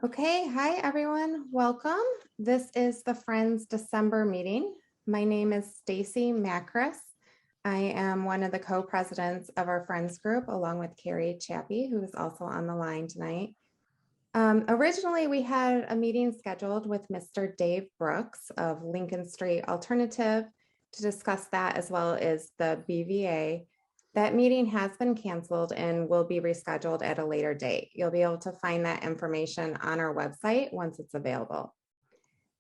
Okay, hi everyone, welcome. This is the Friends December meeting. My name is Stacy Macris. I am one of the co-presidents of our Friends group along with Carrie Chappie, who is also on the line tonight. Originally, we had a meeting scheduled with Mr. Dave Brooks of Lincoln Street Alternative to discuss that as well as the BVA. That meeting has been canceled and will be rescheduled at a later date. You'll be able to find that information on our website once it's available.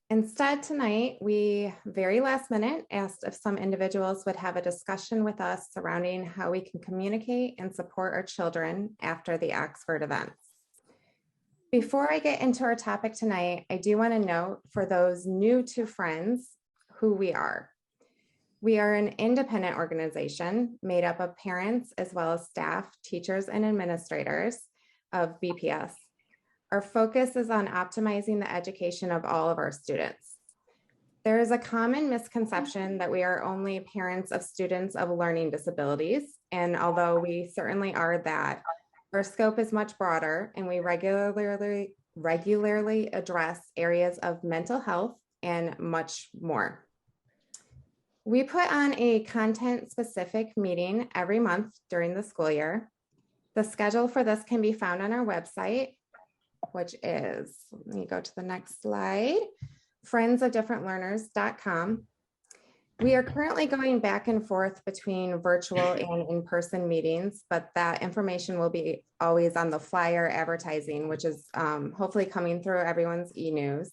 Instead, tonight, we very last minute asked if some individuals would have a discussion with us surrounding how we can communicate and support our children after the Oxford events. Before I get into our topic tonight, I do want to note for those new to Friends who we are. We are an independent organization made up of parents as well as staff, teachers, and administrators of BPS. Our focus is on optimizing the education of all of our students. There is a common misconception that we are only parents of students of learning disabilities, and although we certainly are that, our scope is much broader, and we regularly address areas of mental health and much more. We put on a content-specific meeting every month during the school year. The schedule for this can be found on our website, which is, let me go to the next slide, friendsofdifferentlearners.com. We are currently going back and forth between virtual and in-person meetings, but that information will be always on the flyer advertising, which is hopefully coming through everyone's e-news.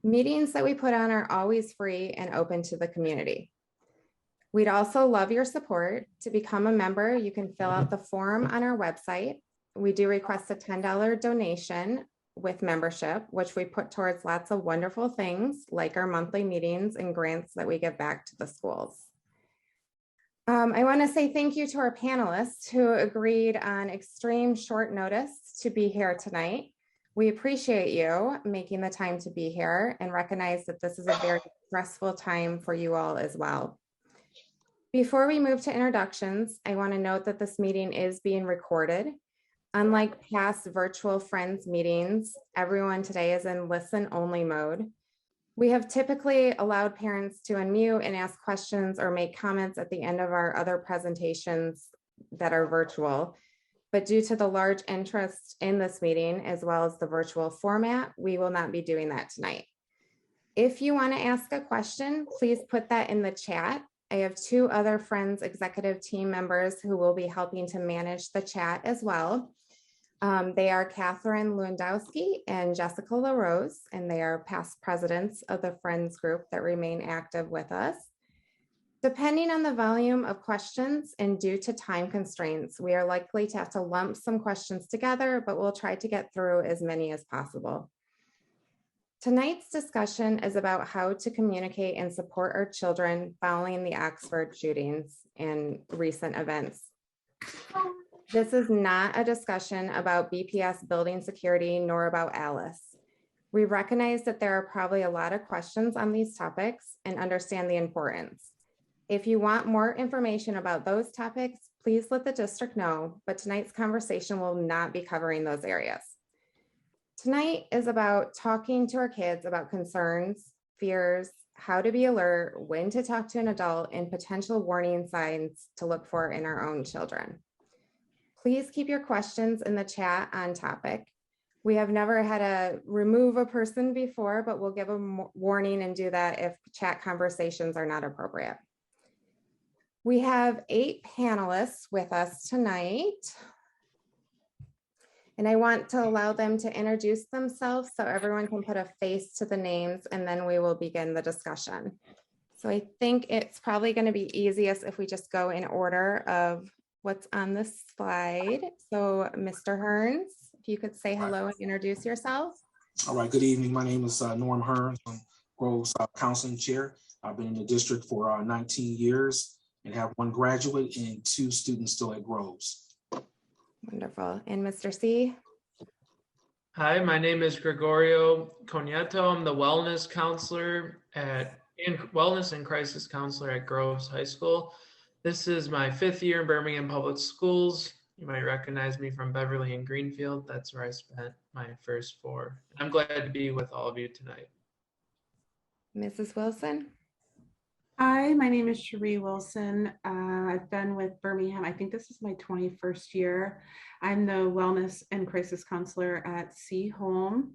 Meetings that we put on are always free and open to the community. We'd also love your support. To become a member, you can fill out the form on our website. We do request a $10 donation with membership, which we put towards lots of wonderful things like our monthly meetings and grants that we give back to the schools. I want to say thank you to our panelists who agreed on extreme short notice to be here tonight. We appreciate you making the time to be here and recognize that this is a very stressful time for you all as well. Before we move to introductions, I want to note that this meeting is being recorded. Unlike past virtual Friends meetings, everyone today is in listen-only mode. We have typically allowed parents to unmute and ask questions or make comments at the end of our other presentations that are virtual. But due to the large interest in this meeting, as well as the virtual format, we will not be doing that tonight. If you want to ask a question, please put that in the chat. I have two other Friends executive team members who will be helping to manage the chat as well. They are Catherine Lewandowski and Jessica LaRose, and they are past presidents of the Friends group that remain active with us. Depending on the volume of questions and due to time constraints, we are likely to have to lump some questions together, but we'll try to get through as many as possible. Tonight's discussion is about how to communicate and support our children following the Oxford shootings and recent events. This is not a discussion about BPS building security nor about Alice. We recognize that there are probably a lot of questions on these topics and understand the importance. If you want more information about those topics, please let the district know, but tonight's conversation will not be covering those areas. Tonight is about talking to our kids about concerns, fears, how to be alert, when to talk to an adult, and potential warning signs to look for in our own children. Please keep your questions in the chat on topic. We have never had to remove a person before, but we'll give a warning and do that if chat conversations are not appropriate. We have 8 panelists with us tonight, and I want to allow them to introduce themselves so everyone can put a face to the names, and then we will begin the discussion. So I think it's probably going to be easiest if we just go in order of what's on this slide. So Mr. Hurns, if you could say hello and introduce yourself. All right, good evening. My name is Norm Hurns. I'm Groves Counseling Chair. I've been in the district for 19 years and have 1 graduate and 2 students still at Groves. Wonderful. And Mr. C? Hi, my name is Gregorio Cognetto. I'm the wellness counselor wellness and crisis counselor at Groves High School. This is my 5th year in Birmingham Public Schools, You might recognize me from Beverly and Greenfield. That's where I spent my first 4. I'm glad to be with all of you tonight. Mrs. Wilson? Hi, my name is Sherree Wilson. I've been with Birmingham. I think this is my 21st year. I'm the Wellness and Crisis Counselor at Seaholm,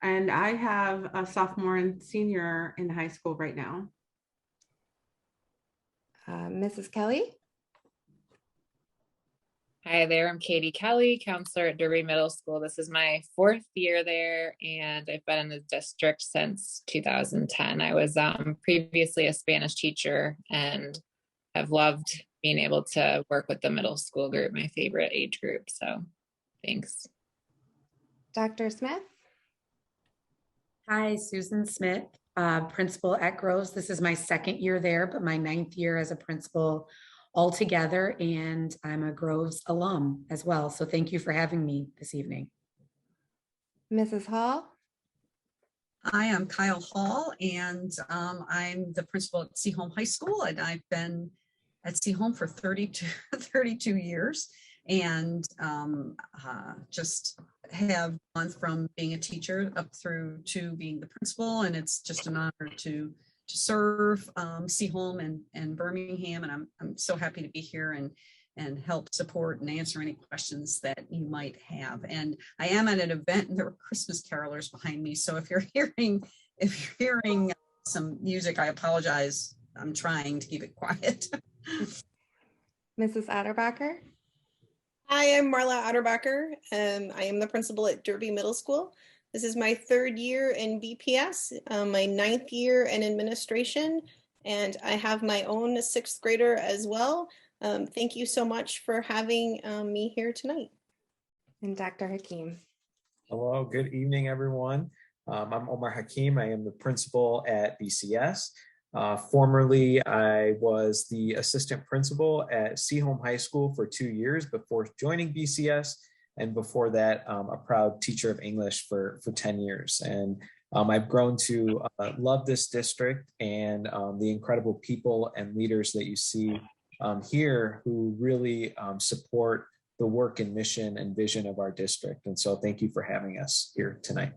and I have a sophomore and senior in high school right now. Mrs. Kelly? Hi there, I'm Katie Kelly, counselor at Derby Middle School. This is my 4th year there, and I've been in the district since 2010. I was previously a Spanish teacher and have loved being able to work with the middle school group, my favorite age group. So thanks. Dr. Smith? Hi, Susan Smith, principal at Groves. This is my 2nd year there, but my 9th year as a principal altogether, and I'm a Groves alum as well. So thank you for having me this evening. Mrs. Hall? Hi, I'm Kyle Hall, and I'm the principal at Seaholm High School, and I've been at Seaholm for 32 years, and just have gone from being a teacher up through to being the principal, and it's just an honor to serve Seaholm and Birmingham, and I'm so happy to be here and help support and answer any questions that you might have. And I am at an event, and there are Christmas carolers behind me, so if you're hearing some music, I apologize. I'm trying to keep it quiet. Mrs. Otterbacher? Hi, I'm Marla Otterbacher. I am the principal at Derby Middle School. This is my 3rd year in BPS, my 9th year in administration, and I have my own 6th grader as well. Thank you so much for having me here tonight. And Dr. Hakeem? Hello, good evening, everyone. I'm Omar Hakeem. I am the principal at BCS. Formerly, I was the assistant principal at Seaholm High School for 2 years before joining BCS. And before that, a proud teacher of English for 10 years. And I've grown to love this district and the incredible people and leaders that you see here who really support the work and mission and vision of our district. And so thank you for having us here tonight.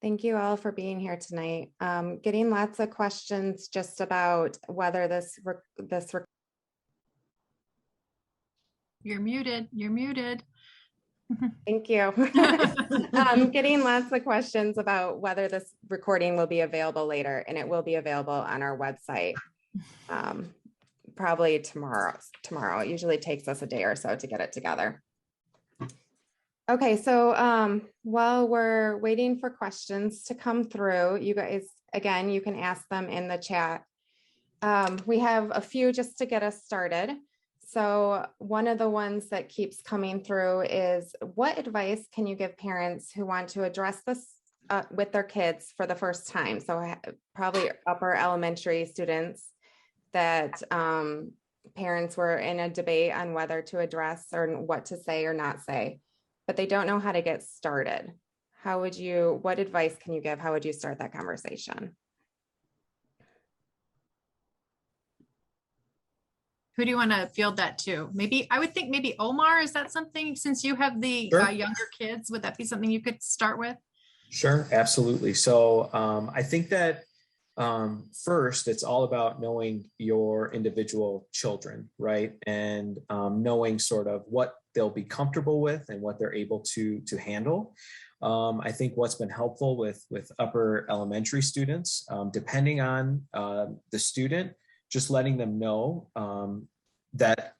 Thank you all for being here tonight. Getting lots of questions just about whether You're muted. You're muted. Thank you. Getting lots of questions about whether this recording will be available later, and it will be available on our website probably tomorrow. It usually takes us a day or so to get it together. Okay, so while we're waiting for questions to come through, you guys, again, you can ask them in the chat. We have a few just to get us started. So one of the ones that keeps coming through is, what advice can you give parents who want to address this with their kids for the first time? So probably upper elementary students that parents were in a debate on whether to address or what to say or not say, but they don't know how to get started. What advice can you give? How would you start that conversation? Who do you want to field that to? Maybe I would think maybe Omar. Is that something, since you have the Sure. Younger kids, would that be something you could start with? Sure, absolutely. So I think that first, it's all about knowing your individual children, right? And knowing sort of what they'll be comfortable with and what they're able to handle. I think what's been helpful with upper elementary students, depending on the student, just letting them know that,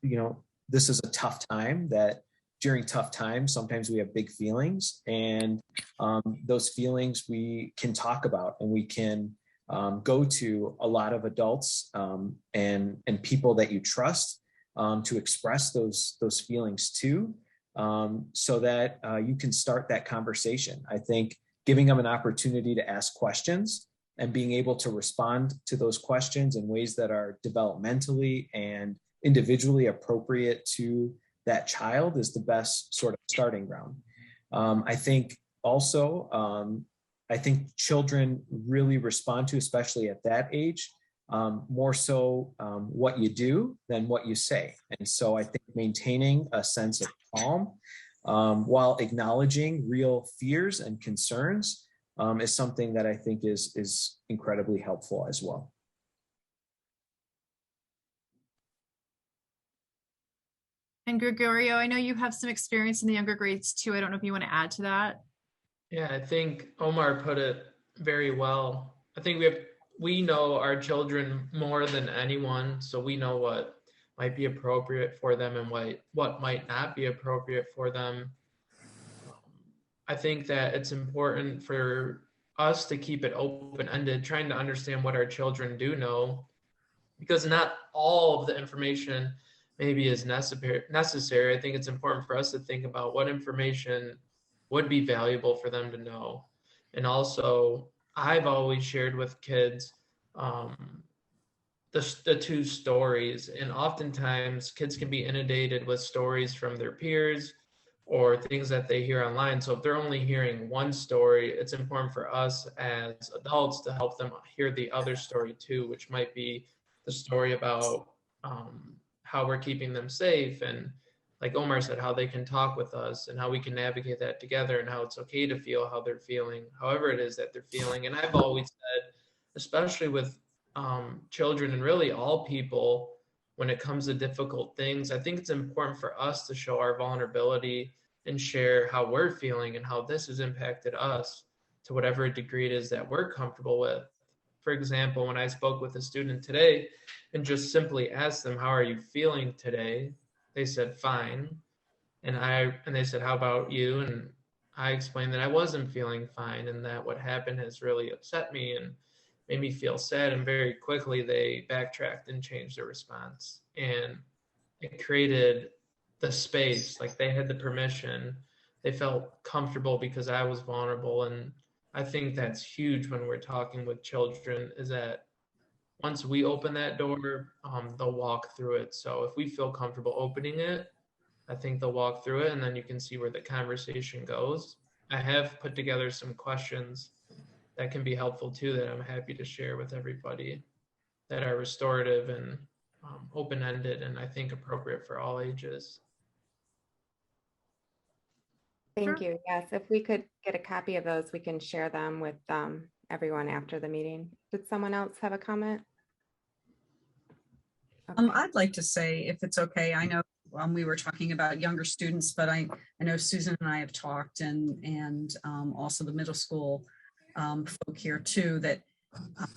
this is a tough time, that during tough times, sometimes we have big feelings, and those feelings we can talk about, and we can go to a lot of adults and people that you trust to express those feelings to, so that you can start that conversation. I think giving them an opportunity to ask questions and being able to respond to those questions in ways that are developmentally and individually appropriate to that child is the best sort of starting ground. I think also, I think children really respond to, especially at that age, more so what you do than what you say. And so I think maintaining a sense of calm while acknowledging real fears and concerns is something that I think is incredibly helpful as well. And Gregorio, I know you have some experience in the younger grades too. I don't know if you want to add to that. Yeah, I think Omar put it very well. I think we know our children more than anyone, so we know what might be appropriate for them and what might not be appropriate for them. I think that it's important for us to keep it open-ended, trying to understand what our children do know, because not all of the information maybe is necessary. I think it's important for us to think about what information would be valuable for them to know. And also, I've always shared with kids the two stories, and oftentimes kids can be inundated with stories from their peers or things that they hear online. So if they're only hearing one story, it's important for us as adults to help them hear the other story too, which might be the story about how we're keeping them safe, and like Omar said, how they can talk with us and how we can navigate that together, and how it's okay to feel how they're feeling, however it is that they're feeling. And I've always said, especially with children and really all people, when it comes to difficult things, I think it's important for us to show our vulnerability and share how we're feeling and how this has impacted us to whatever degree it is that we're comfortable with. For example, when I spoke with a student today and just simply asked them, how are you feeling today? They said, fine. And they said, how about you? And I explained that I wasn't feeling fine and that what happened has really upset me and made me feel sad. And very quickly they backtracked and changed their response. And it created the space, like they had the permission. They felt comfortable because I was vulnerable. And I think that's huge when we're talking with children, is that once we open that door, they'll walk through it. So if we feel comfortable opening it, I think they'll walk through it, and then you can see where the conversation goes. I have put together some questions that can be helpful too, that I'm happy to share with everybody, that are restorative and open-ended, and I think appropriate for all ages. Thank you. Yes, if we could get a copy of those, we can share them with everyone after the meeting. Did someone else have a comment? Okay. I'd like to say, if it's okay, I know we were talking about younger students, but I know Susan and I have talked, and also the middle school folk here too, that the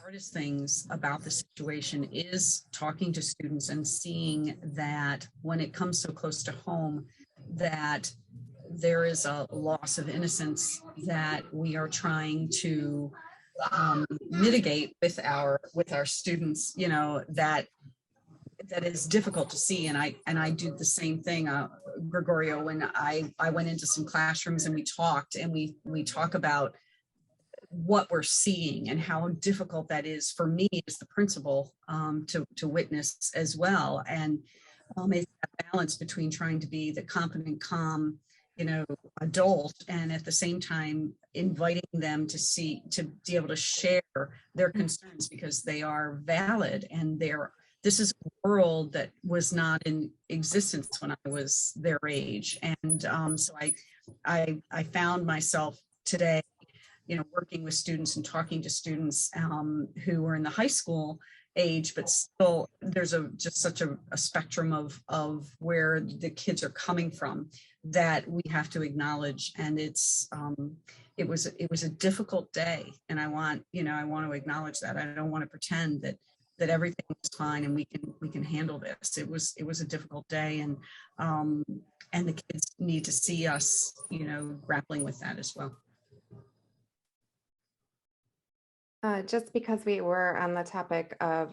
hardest things about the situation is talking to students and seeing that when it comes so close to home, that there is a loss of innocence that we are trying to mitigate with our students, you know, that is difficult to see. And I do the same thing, Gregorio, when I went into some classrooms and we talked, and we talk about what we're seeing and how difficult that is for me as the principal to witness as well. And it's that balance between trying to be the competent, calm, you know, adult, and at the same time inviting them to be able to share their concerns, because they are valid, and this is a world that was not in existence when I was their age. And so I found myself today, you know, working with students and talking to students who were in the high school age, but still there's just such a spectrum of where the kids are coming from that we have to acknowledge. And it was a difficult day, and I want to acknowledge that. I don't want to pretend that everything is fine and we can handle this. It was a difficult day, and the kids need to see us, you know, grappling with that as well. Just because we were on the topic of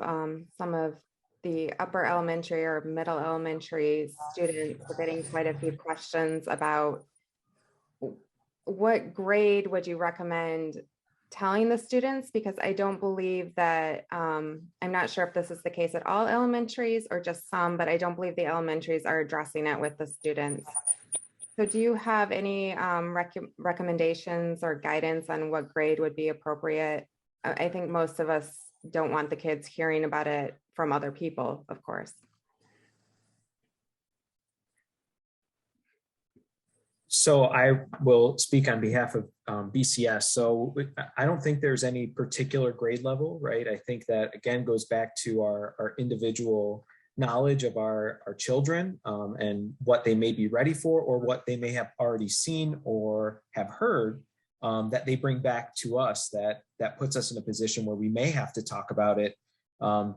some of the upper elementary or middle elementary students, we're getting quite a few questions about what grade would you recommend telling the students, because I don't believe that, I'm not sure if this is the case at all elementaries or just some, but I don't believe the elementaries are addressing it with the students. So do you have any recommendations or guidance on what grade would be appropriate? I think most of us don't want the kids hearing about it from other people, of course. So I will speak on behalf of BCS. So I don't think there's any particular grade level, right? I think that, again, goes back to our individual knowledge of our children and what they may be ready for, or what they may have already seen or have heard that they bring back to us, that puts us in a position where we may have to talk about it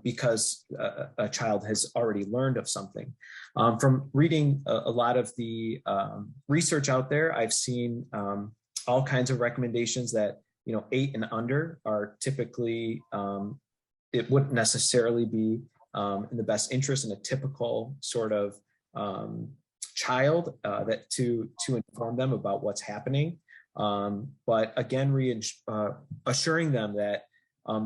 because a child has already learned of something. From reading a lot of the research out there, I've seen all kinds of recommendations that, 8 and under are typically, it wouldn't necessarily be in the best interest in a typical sort of child that to inform them about what's happening. But again, assuring them that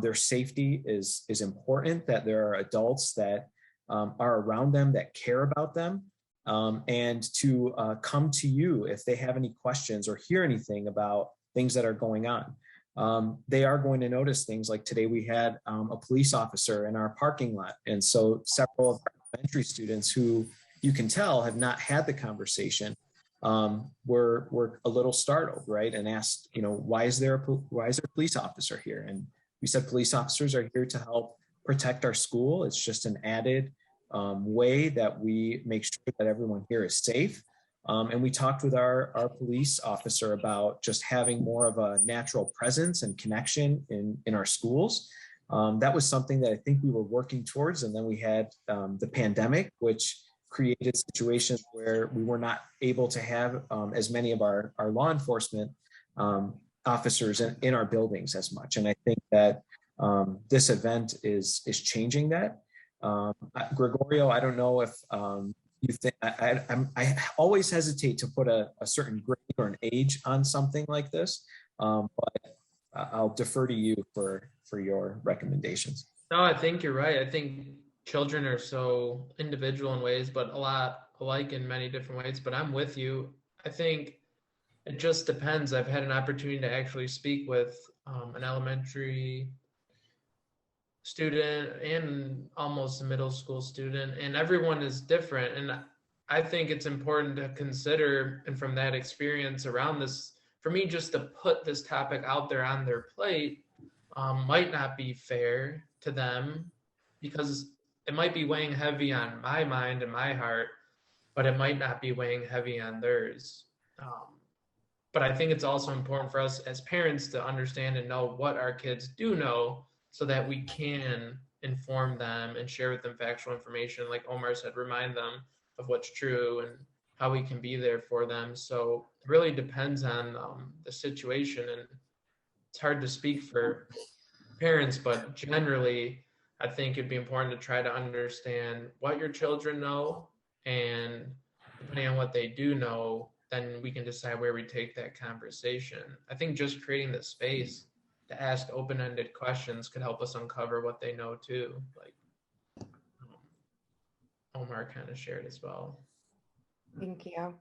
their safety is important, that there are adults that are around them that care about them, and to come to you if they have any questions or hear anything about things that are going on. They are going to notice things like today we had a police officer in our parking lot. And so several of our elementary students who you can tell have not had the conversation were a little startled, right? And asked, why is there a police officer here? And we said police officers are here to help protect our school. It's just an added way that we make sure that everyone here is safe. And we talked with our police officer about just having more of a natural presence and connection in our schools. That was something that I think we were working towards. And then we had the pandemic, which created situations where we were not able to have as many of our law enforcement officers in our buildings as much. And I think that this event is changing that. Gregorio, I don't know if you think, I always hesitate to put a certain grade or an age on something like this, but I'll defer to you for your recommendations. No, I think you're right. I think children are so individual in ways, but a lot alike in many different ways. But I'm with you. I think it just depends. I've had an opportunity to actually speak with an elementary student and almost a middle school student, and everyone is different. And I think it's important to consider, and from that experience around this, for me, just to put this topic out there on their plate might not be fair to them, because it might be weighing heavy on my mind and my heart, but it might not be weighing heavy on theirs. But I think it's also important for us as parents to understand and know what our kids do know, so that we can inform them and share with them factual information. Like Omar said, remind them of what's true and how we can be there for them. So it really depends on the situation. And it's hard to speak for parents, but generally, I think it'd be important to try to understand what your children know, and depending on what they do know, then we can decide where we take that conversation. I think just creating the space to ask open-ended questions could help us uncover what they know too, like Omar kind of shared as well. Thank you.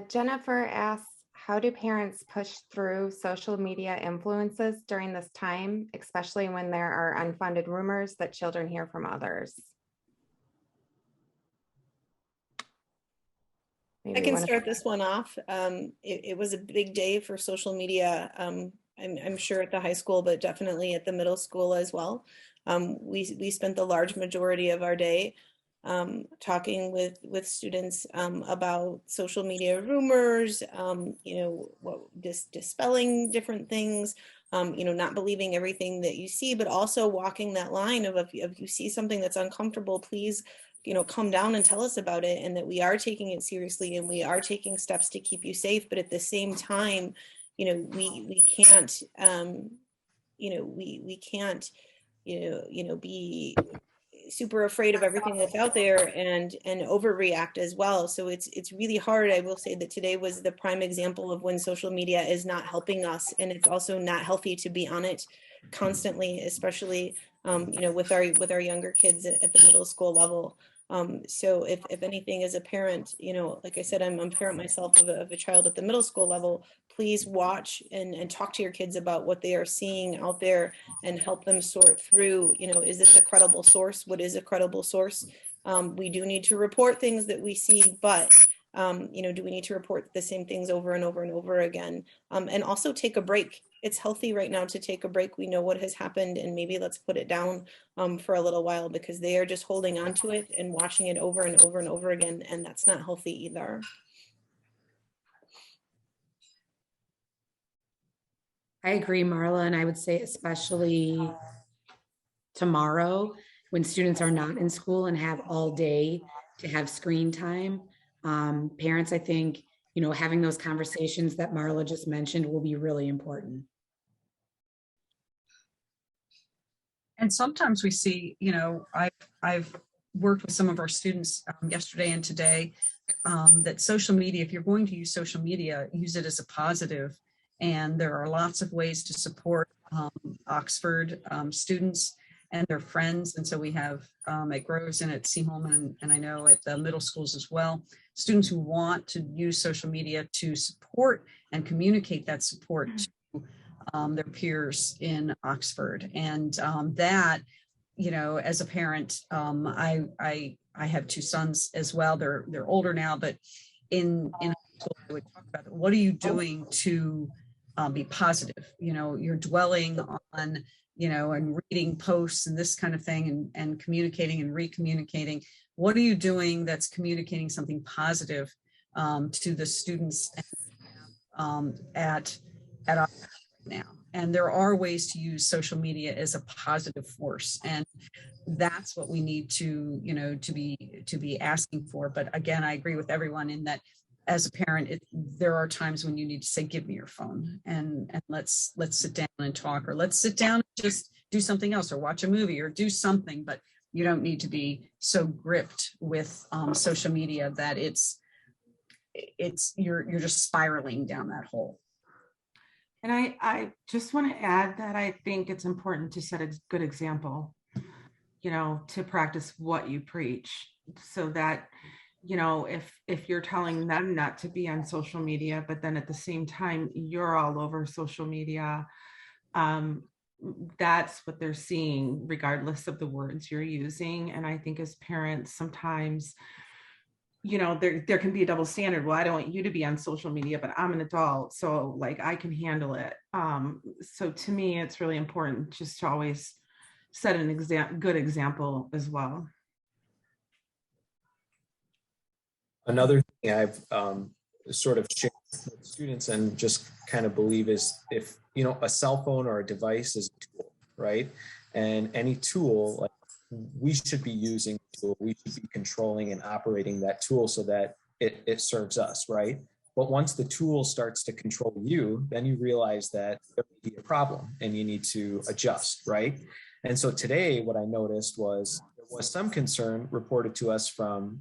Jennifer asks, how do parents push through social media influences during this time, especially when there are unfounded rumors that children hear from others? I can start this one off. It was a big day for social media. I'm sure at the high school, but definitely at the middle school as well. We spent the large majority of our day talking with students about social media rumors, dispelling different things, not believing everything that you see, but also walking that line of if you see something that's uncomfortable, please, come down and tell us about it, and that we are taking it seriously and we are taking steps to keep you safe. But at the same time, we can't, we can't, be super afraid of everything that's out there and overreact as well. So it's really hard. I will say that today was the prime example of when social media is not helping us, and it's also not healthy to be on it constantly, especially with our younger kids at the middle school level. So if anything, as a parent, you know, like I said, I'm a parent myself of a child at the middle school level. Please watch and talk to your kids about what they are seeing out there and help them sort through, you know, is this a credible source? What is a credible source? We do need to report things that we see, but you know, do we need to report the same things over and over and over again? And also take a break. It's healthy right now to take a break. We know what has happened, and maybe let's put it down for a little while, because they are just holding on to it and watching it over and over and over again, and that's not healthy either. I agree, Marla, and I would say especially tomorrow when students are not in school and have all day to have screen time. Parents, I think, you know, having those conversations that Marla just mentioned will be really important. And sometimes we see, you know, I've worked with some of our students yesterday and today that social media, if you're going to use social media, use it as a positive. And there are lots of ways to support Oxford students and their friends. And so we have at Groves and at Seaholm, and I know at the middle schools as well, students who want to use social media to support and communicate that support to their peers in Oxford. And that, you know, as a parent, I have two sons as well. They're older now, but in high school, I would talk about what are you doing to be positive? You know, you're dwelling on, you know, and reading posts and this kind of thing, and communicating and recommunicating. What are you doing that's communicating something positive to the students at Oxford now? And there are ways to use social media as a positive force, and that's what we need to, you know, to be asking for. But again, I agree with everyone in that as a parent, there are times when you need to say, give me your phone and let's sit down and talk, or let's sit down and just do something else, or watch a movie, or do something. But you don't need to be so gripped with social media that you're just spiraling down that hole. And I just want to add that I think it's important to set a good example, you know, to practice what you preach, so that, you know, if you're telling them not to be on social media, but then at the same time, you're all over social media, that's what they're seeing, regardless of the words you're using. And I think as parents, sometimes, you know, there can be a double standard. Well, I don't want you to be on social media, but I'm an adult, so like I can handle it. So to me, it's really important just to always set an good example as well. Another thing I've sort of shared with students and just kind of believe is, if, you know, a cell phone or a device is a tool, right? And any tool, like, we should be using the tool, we should be controlling and operating that tool so that it serves us, right? But once the tool starts to control you, then you realize that there may be a problem and you need to adjust, right? And so today, what I noticed was there was some concern reported to us from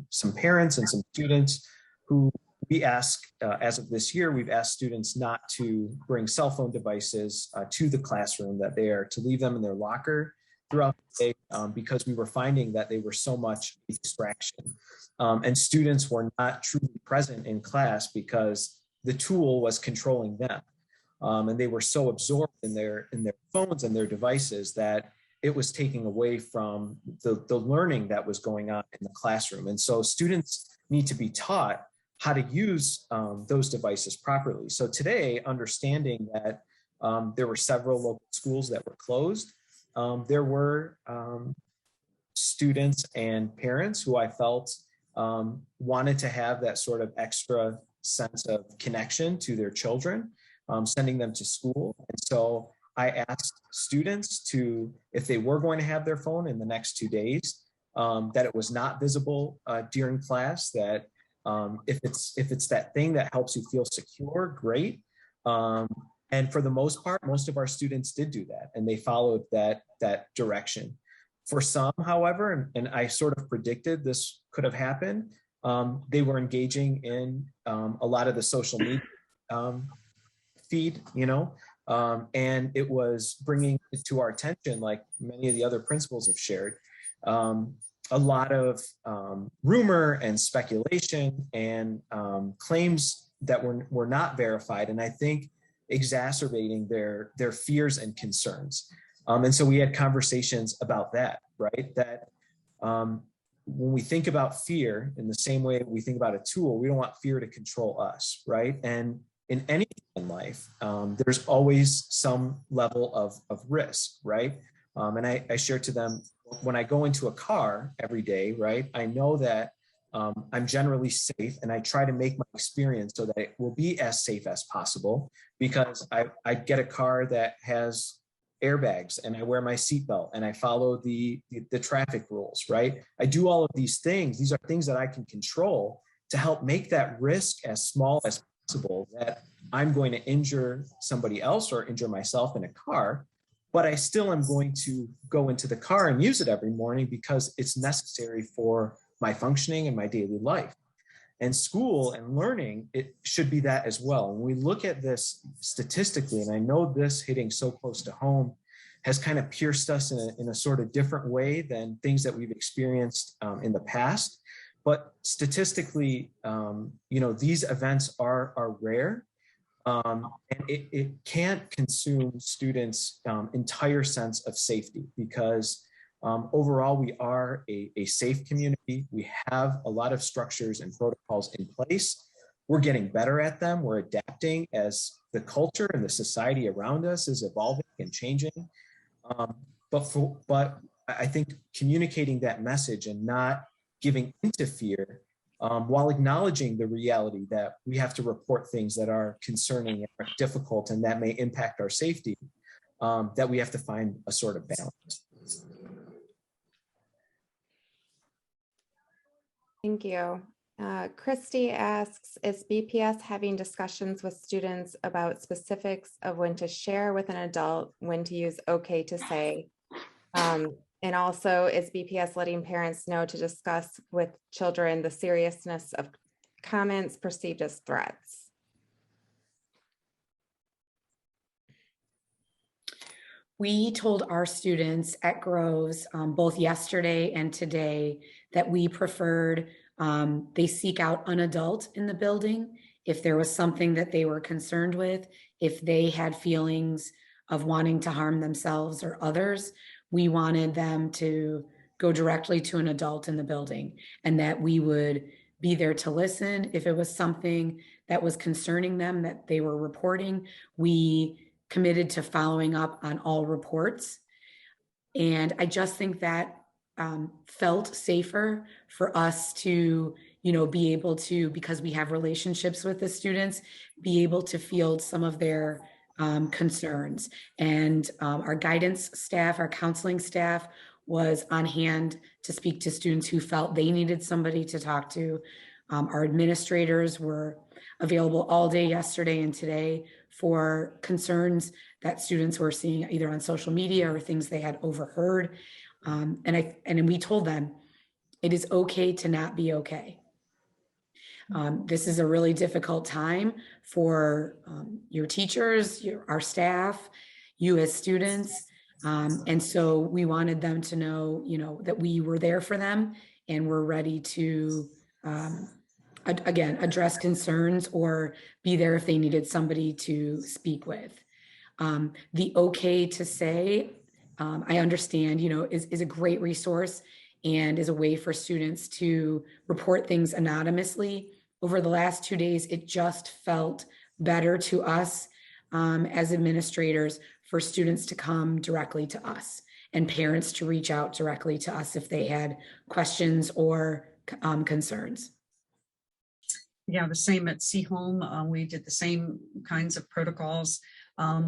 some parents and some students who we ask, as of this year, we've asked students not to bring cell phone devices to the classroom, that they are to leave them in their locker throughout the day, because we were finding that they were so much distraction. And students were not truly present in class because the tool was controlling them. And they were so absorbed in their phones and their devices that it was taking away from the learning that was going on in the classroom. And so students need to be taught how to use those devices properly. So today, understanding that there were several local schools that were closed, there were students and parents who I felt wanted to have that sort of extra sense of connection to their children, sending them to school. And so I asked students to, if they were going to have their phone in the next 2 days, that it was not visible during class, that if it's that thing that helps you feel secure, great. And for the most part, most of our students did do that, and they followed that direction. For some, however, and I sort of predicted this could have happened, they were engaging in a lot of the social media feed, you know, and it was bringing it to our attention, like many of the other principals have shared, a lot of rumor and speculation and claims that were not verified, and I think exacerbating their fears and concerns. And so we had conversations about that, right? That when we think about fear in the same way we think about a tool, we don't want fear to control us, right? And in anything in life, there's always some level of risk, right? And I share to them, when I go into a car every day, right, I know that I'm generally safe, and I try to make my experience so that it will be as safe as possible, because I get a car that has airbags, and I wear my seatbelt, and I follow the traffic rules, right? I do all of these things. These are things that I can control to help make that risk as small as possible, that I'm going to injure somebody else or injure myself in a car, but I still am going to go into the car and use it every morning because it's necessary for my functioning and my daily life. And school and learning, it should be that as well. When we look at this statistically, and I know this hitting so close to home has kind of pierced us in a sort of different way than things that we've experienced in the past. But statistically, these events are rare, and it can't consume students' entire sense of safety, because overall, we are a safe community. We have a lot of structures and protocols in place. We're getting better at them. We're adapting as the culture and the society around us is evolving and changing. But I think communicating that message and not giving into fear, while acknowledging the reality that we have to report things that are concerning and are difficult and that may impact our safety, that we have to find a sort of balance. Thank you. Christy asks, is BPS having discussions with students about specifics of when to share with an adult, when to use okay to say? And also, is BPS letting parents know to discuss with children the seriousness of comments perceived as threats? We told our students at Groves, both yesterday and today, that we preferred they seek out an adult in the building if there was something that they were concerned with, if they had feelings of wanting to harm themselves or others. We wanted them to go directly to an adult in the building, and that we would be there to listen. If it was something that was concerning them that they were reporting, we committed to following up on all reports. And I just think that felt safer for us to, be able to, because we have relationships with the students, be able to field some of their concerns. And our guidance staff, our counseling staff was on hand to speak to students who felt they needed somebody to talk to. Our administrators were available all day yesterday and today for concerns that students were seeing either on social media or things they had overheard. And we told them it is okay to not be okay. This is a really difficult time for your teachers, our staff, you as students. And so we wanted them to know, that we were there for them and we're ready to, again, address concerns or be there if they needed somebody to speak with. The okay to say, I understand, is a great resource and is a way for students to report things anonymously. Over the last 2 days, it just felt better to us as administrators for students to come directly to us and parents to reach out directly to us if they had questions or concerns. Yeah, the same at Seaholm. We did the same kinds of protocols.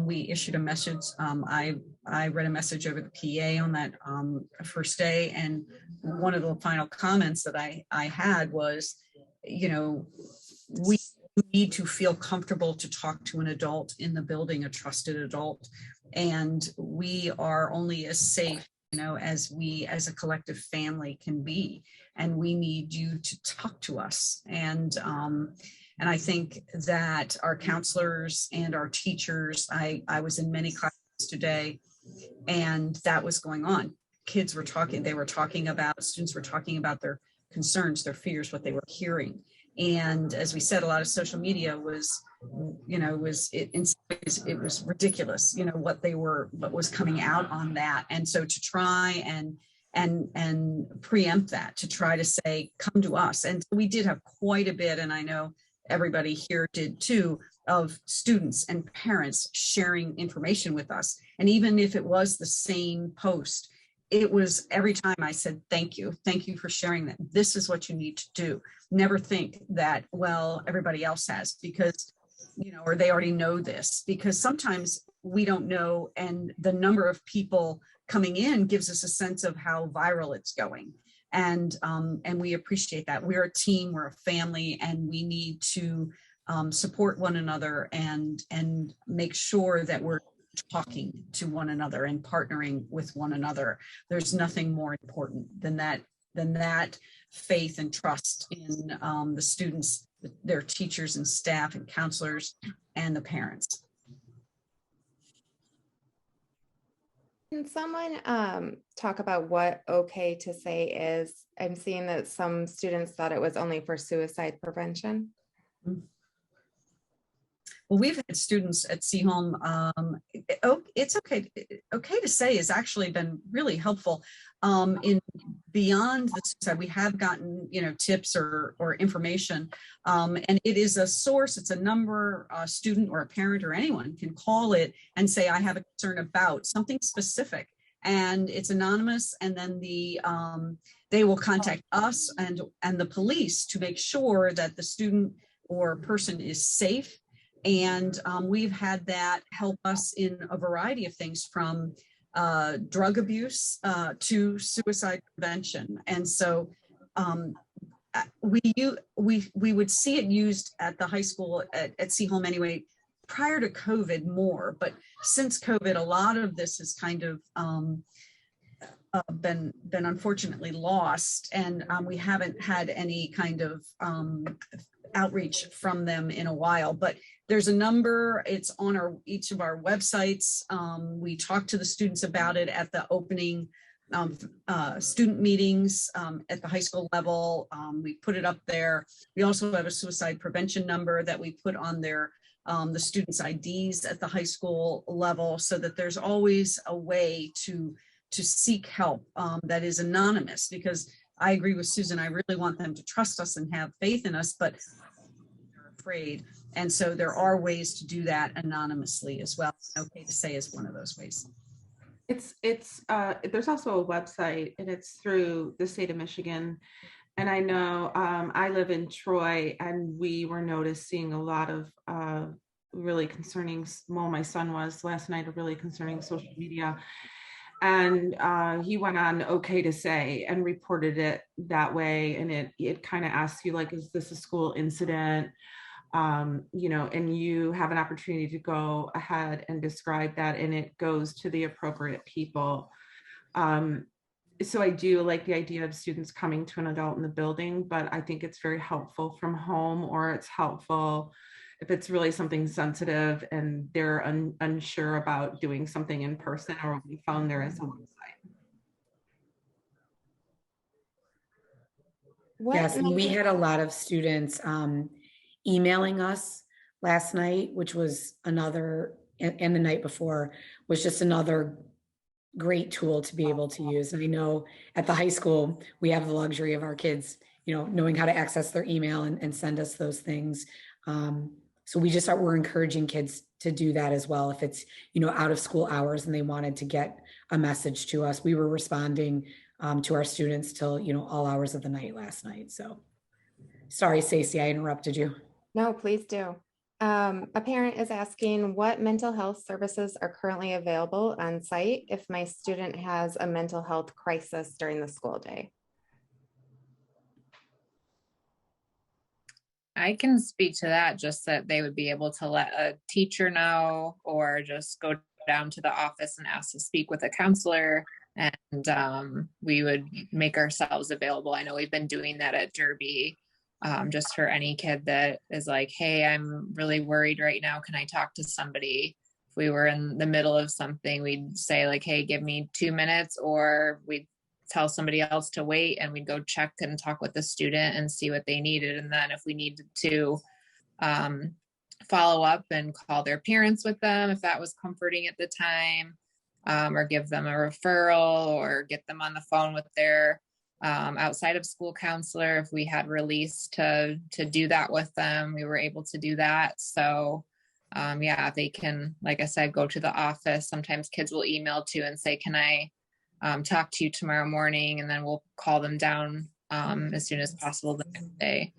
We issued a message. I read a message over the PA on that first day, and one of the final comments that I had was, we need to feel comfortable to talk to an adult in the building, a trusted adult, and we are only as safe, as we as a collective family can be, and we need you to talk to us. And I think that our counselors and our teachers, I was in many classes today, and that was going on. students were talking about their concerns, their fears, what they were hearing. And as we said, a lot of social media was, it was ridiculous, what was coming out on that. And so to try and preempt that, to try to say, come to us. And we did have quite a bit, and I know everybody here did too, of students and parents sharing information with us. And even if it was the same post, it was every time I said, thank you for sharing that. This is what you need to do. Never think that, well, everybody else has, because, or they already know this, because sometimes we don't know. And the number of people coming in gives us a sense of how viral it's going. And we appreciate that. We're a team, we're a family, and we need to support one another and make sure that we're talking to one another and partnering with one another. There's nothing more important than that faith and trust in the students, their teachers and staff and counselors and the parents. Can someone talk about what okay to say is? I'm seeing that some students thought it was only for suicide prevention. Well, we've had students at Seaholm. It's okay to say has actually been really helpful. In beyond the suicide, we have gotten tips or information, and it is a source. It's a number. A student or a parent or anyone can call it and say, "I have a concern about something specific," and it's anonymous. And then they will contact us and the police to make sure that the student or person is safe. And we've had that help us in a variety of things, from drug abuse to suicide prevention. And so we would see it used at the high school at Seaholm anyway, prior to COVID more. But since COVID, a lot of this has kind of been unfortunately lost, and we haven't had any kind of outreach from them in a while. But there's a number, it's on each of our websites. We talk to the students about it at the opening student meetings at the high school level. We put it up there. We also have a suicide prevention number that we put on there, the students' IDs at the high school level, so that there's always a way to seek help that is anonymous, because I agree with Susan. I really want them to trust us and have faith in us, but they're afraid. And so there are ways to do that anonymously as well. Okay to say is one of those ways. There's also a website, and it's through the state of Michigan. And I know I live in Troy, and we were noticing a lot of really concerning, well, my son was last night, a really concerning social media. And he went on okay to say and reported it that way. And it kind of asks you, like, is this a school incident? And you have an opportunity to go ahead and describe that, and it goes to the appropriate people. So I do like the idea of students coming to an adult in the building, but I think it's very helpful from home, or it's helpful if it's really something sensitive and they're unsure about doing something in person, or we found there is a website. Yes, and we had a lot of students emailing us last night, which was another, and the night before was just another great tool to be able to use. And I know at the high school, we have the luxury of our kids, knowing how to access their email and send us those things. So we're encouraging kids to do that as well. If it's, out of school hours and they wanted to get a message to us, we were responding to our students till, all hours of the night last night. So sorry, Stacey, I interrupted you. No, please do. A parent is asking, what mental health services are currently available on site if my student has a mental health crisis during the school day? I can speak to that, just that they would be able to let a teacher know, or just go down to the office and ask to speak with a counselor, and we would make ourselves available. I know we've been doing that at Derby, just for any kid that is like, hey, I'm really worried right now. Can I talk to somebody we were in the middle of something, we'd say like, hey, give me 2 minutes, or we'd tell somebody else to wait, and we'd go check and talk with the student and see what they needed. And then if we needed to follow up and call their parents with them, if that was comforting at the time, or give them a referral, or get them on the phone with their outside of school counselor. If we had release to do that with them, we were able to do that. So yeah, they can, like I said, go to the office. Sometimes kids will email too and say, can I talk to you tomorrow morning? And then we'll call them down as soon as possible the next day.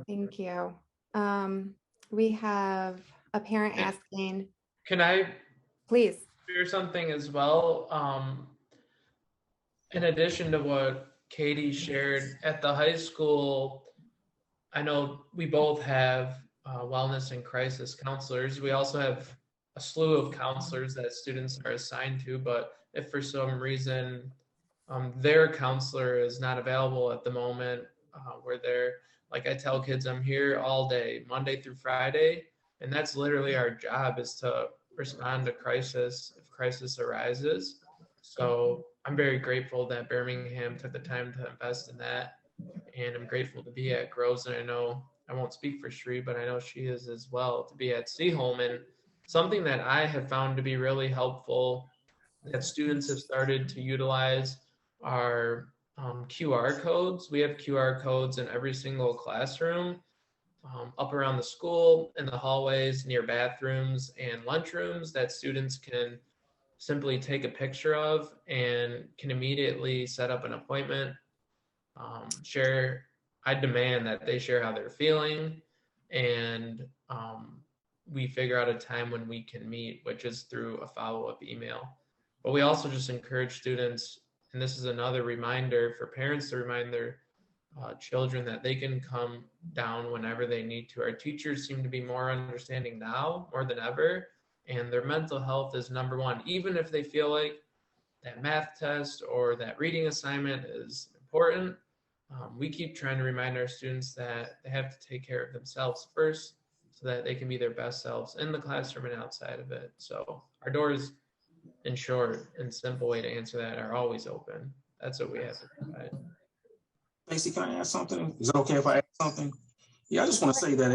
Thank you. We have a parent asking. Can I please share something as well? In addition to what Katie shared, at the high school, I know we both have wellness and crisis counselors. We also have a slew of counselors that students are assigned to, but if for some reason their counselor is not available at the moment, where they're, like I tell kids, I'm here all day, Monday through Friday, and that's literally our job, is to respond to crisis if crisis arises. So I'm very grateful that Birmingham took the time to invest in that, and I'm grateful to be at Groves. And I know I won't speak for Sheree, but I know she is as well, to be at Seaholm. And something that I have found to be really helpful that students have started to utilize are QR codes. We have QR codes in every single classroom, up around the school, in the hallways, near bathrooms and lunchrooms, that students can simply take a picture of and can immediately set up an appointment. I demand that they share how they're feeling, and we figure out a time when we can meet, which is through a follow-up email. But we also just encourage students, and this is another reminder for parents to remind their children that they can come down whenever they need to. Our teachers seem to be more understanding now, more than ever, and their mental health is number one. Even if they feel like that math test or that reading assignment is important, we keep trying to remind our students that they have to take care of themselves first, so that they can be their best selves in the classroom and outside of it. So our doors, in short and simple way to answer that, are always open. That's what we have to provide. Stacey, can I add something? Is it okay if I add something? Yeah, I just want to say that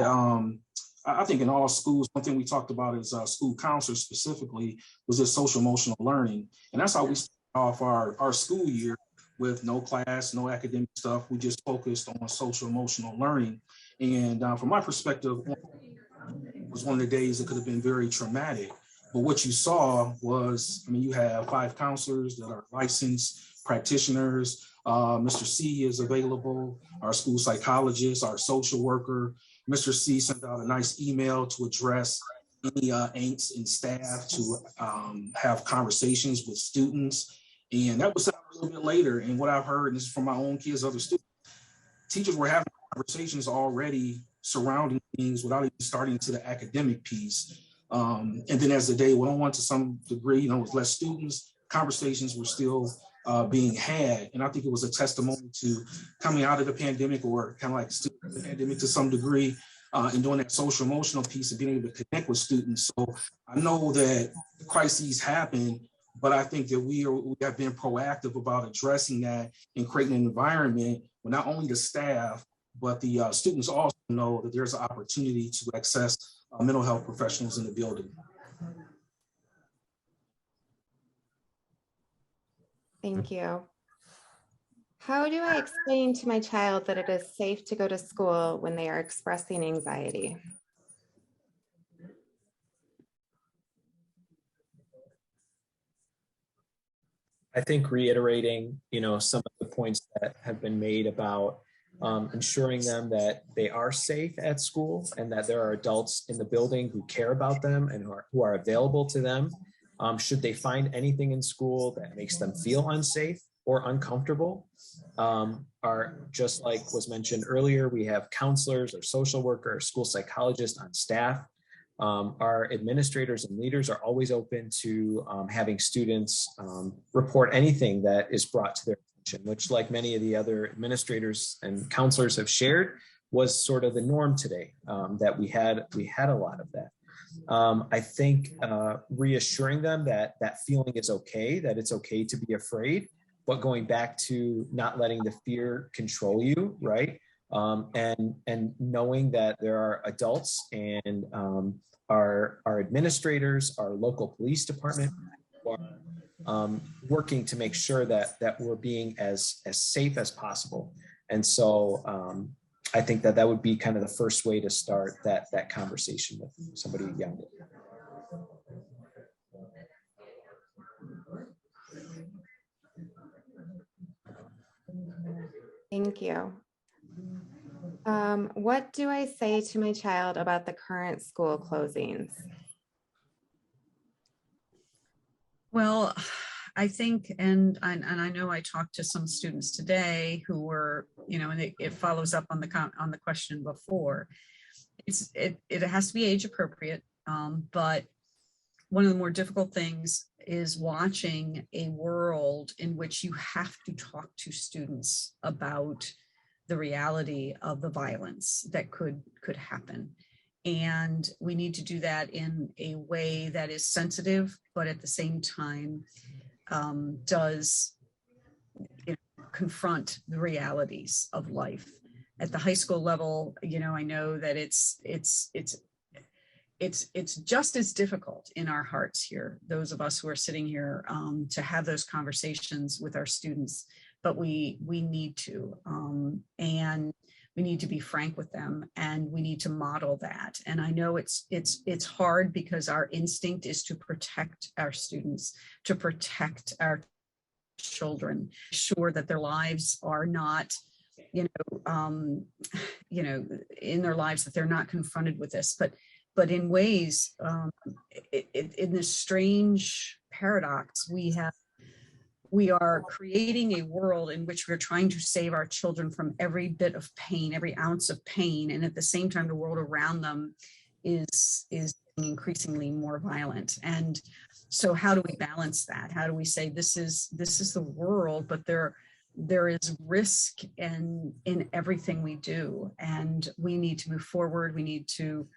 I think in all schools, one thing we talked about as school counselors specifically was this social emotional learning. And that's how we started off our school year, with no class, no academic stuff. We just focused on social emotional learning. And from my perspective, it was one of the days that could have been very traumatic. But what you saw was, I mean, you have 5 counselors that are licensed practitioners. Mr. C is available, our school psychologist, our social worker. Mr. C sent out a nice email to address any angst in staff, to have conversations with students. And that was a little bit later. And what I've heard, and this is from my own kids, other students, teachers were having conversations already surrounding things without even starting to the academic piece. And then as the day went on, to some degree, with less students, conversations were still being had. And I think it was a testimony to coming out of the pandemic, or kind of like still the pandemic to some degree, and doing that social emotional piece and being able to connect with students. So I know that crises happen, but I think that we have been proactive about addressing that and creating an environment where not only the staff, but the students also know that there's an opportunity to access mental health professionals in the building. Thank you. How do I explain to my child that it is safe to go to school when they are expressing anxiety? I think reiterating, some of the points that have been made about ensuring them that they are safe at school, and that there are adults in the building who care about them and who are available to them. Should they find anything in school that makes them feel unsafe or uncomfortable, are just like was mentioned earlier, we have counselors or social workers, school psychologists on staff. Our administrators and leaders are always open to having students report anything that is brought to their attention, which, like many of the other administrators and counselors have shared, was sort of the norm today, that we had a lot of that. I think reassuring them that that feeling is okay, that it's okay to be afraid, but going back to not letting the fear control you, right? And knowing that there are adults and our administrators, our local police department, who are working to make sure that we're being as safe as possible. And so I think that would be kind of the first way to start that conversation with somebody younger. Thank you. What do I say to my child about the current school closings? Well, I think, and I know I talked to some students today who were, and it follows up on the question before. It has to be age appropriate, but one of the more difficult things is watching a world in which you have to talk to students about the reality of the violence that could happen. And we need to do that in a way that is sensitive, but at the same time does confront the realities of life. At the high school level, I know that it's just as difficult in our hearts here, those of us who are sitting here, to have those conversations with our students, but we need to, and we need to be frank with them, and we need to model that. And I know it's hard because our instinct is to protect our students, to protect our children, sure that their lives are not, in their lives, that they're not confronted with this, but in ways, in this strange paradox, we are creating a world in which we're trying to save our children from every bit of pain, every ounce of pain. And at the same time, the world around them is increasingly more violent. And so how do we balance that? How do we say this is the world, but there is risk in everything we do, and we need to move forward. We need to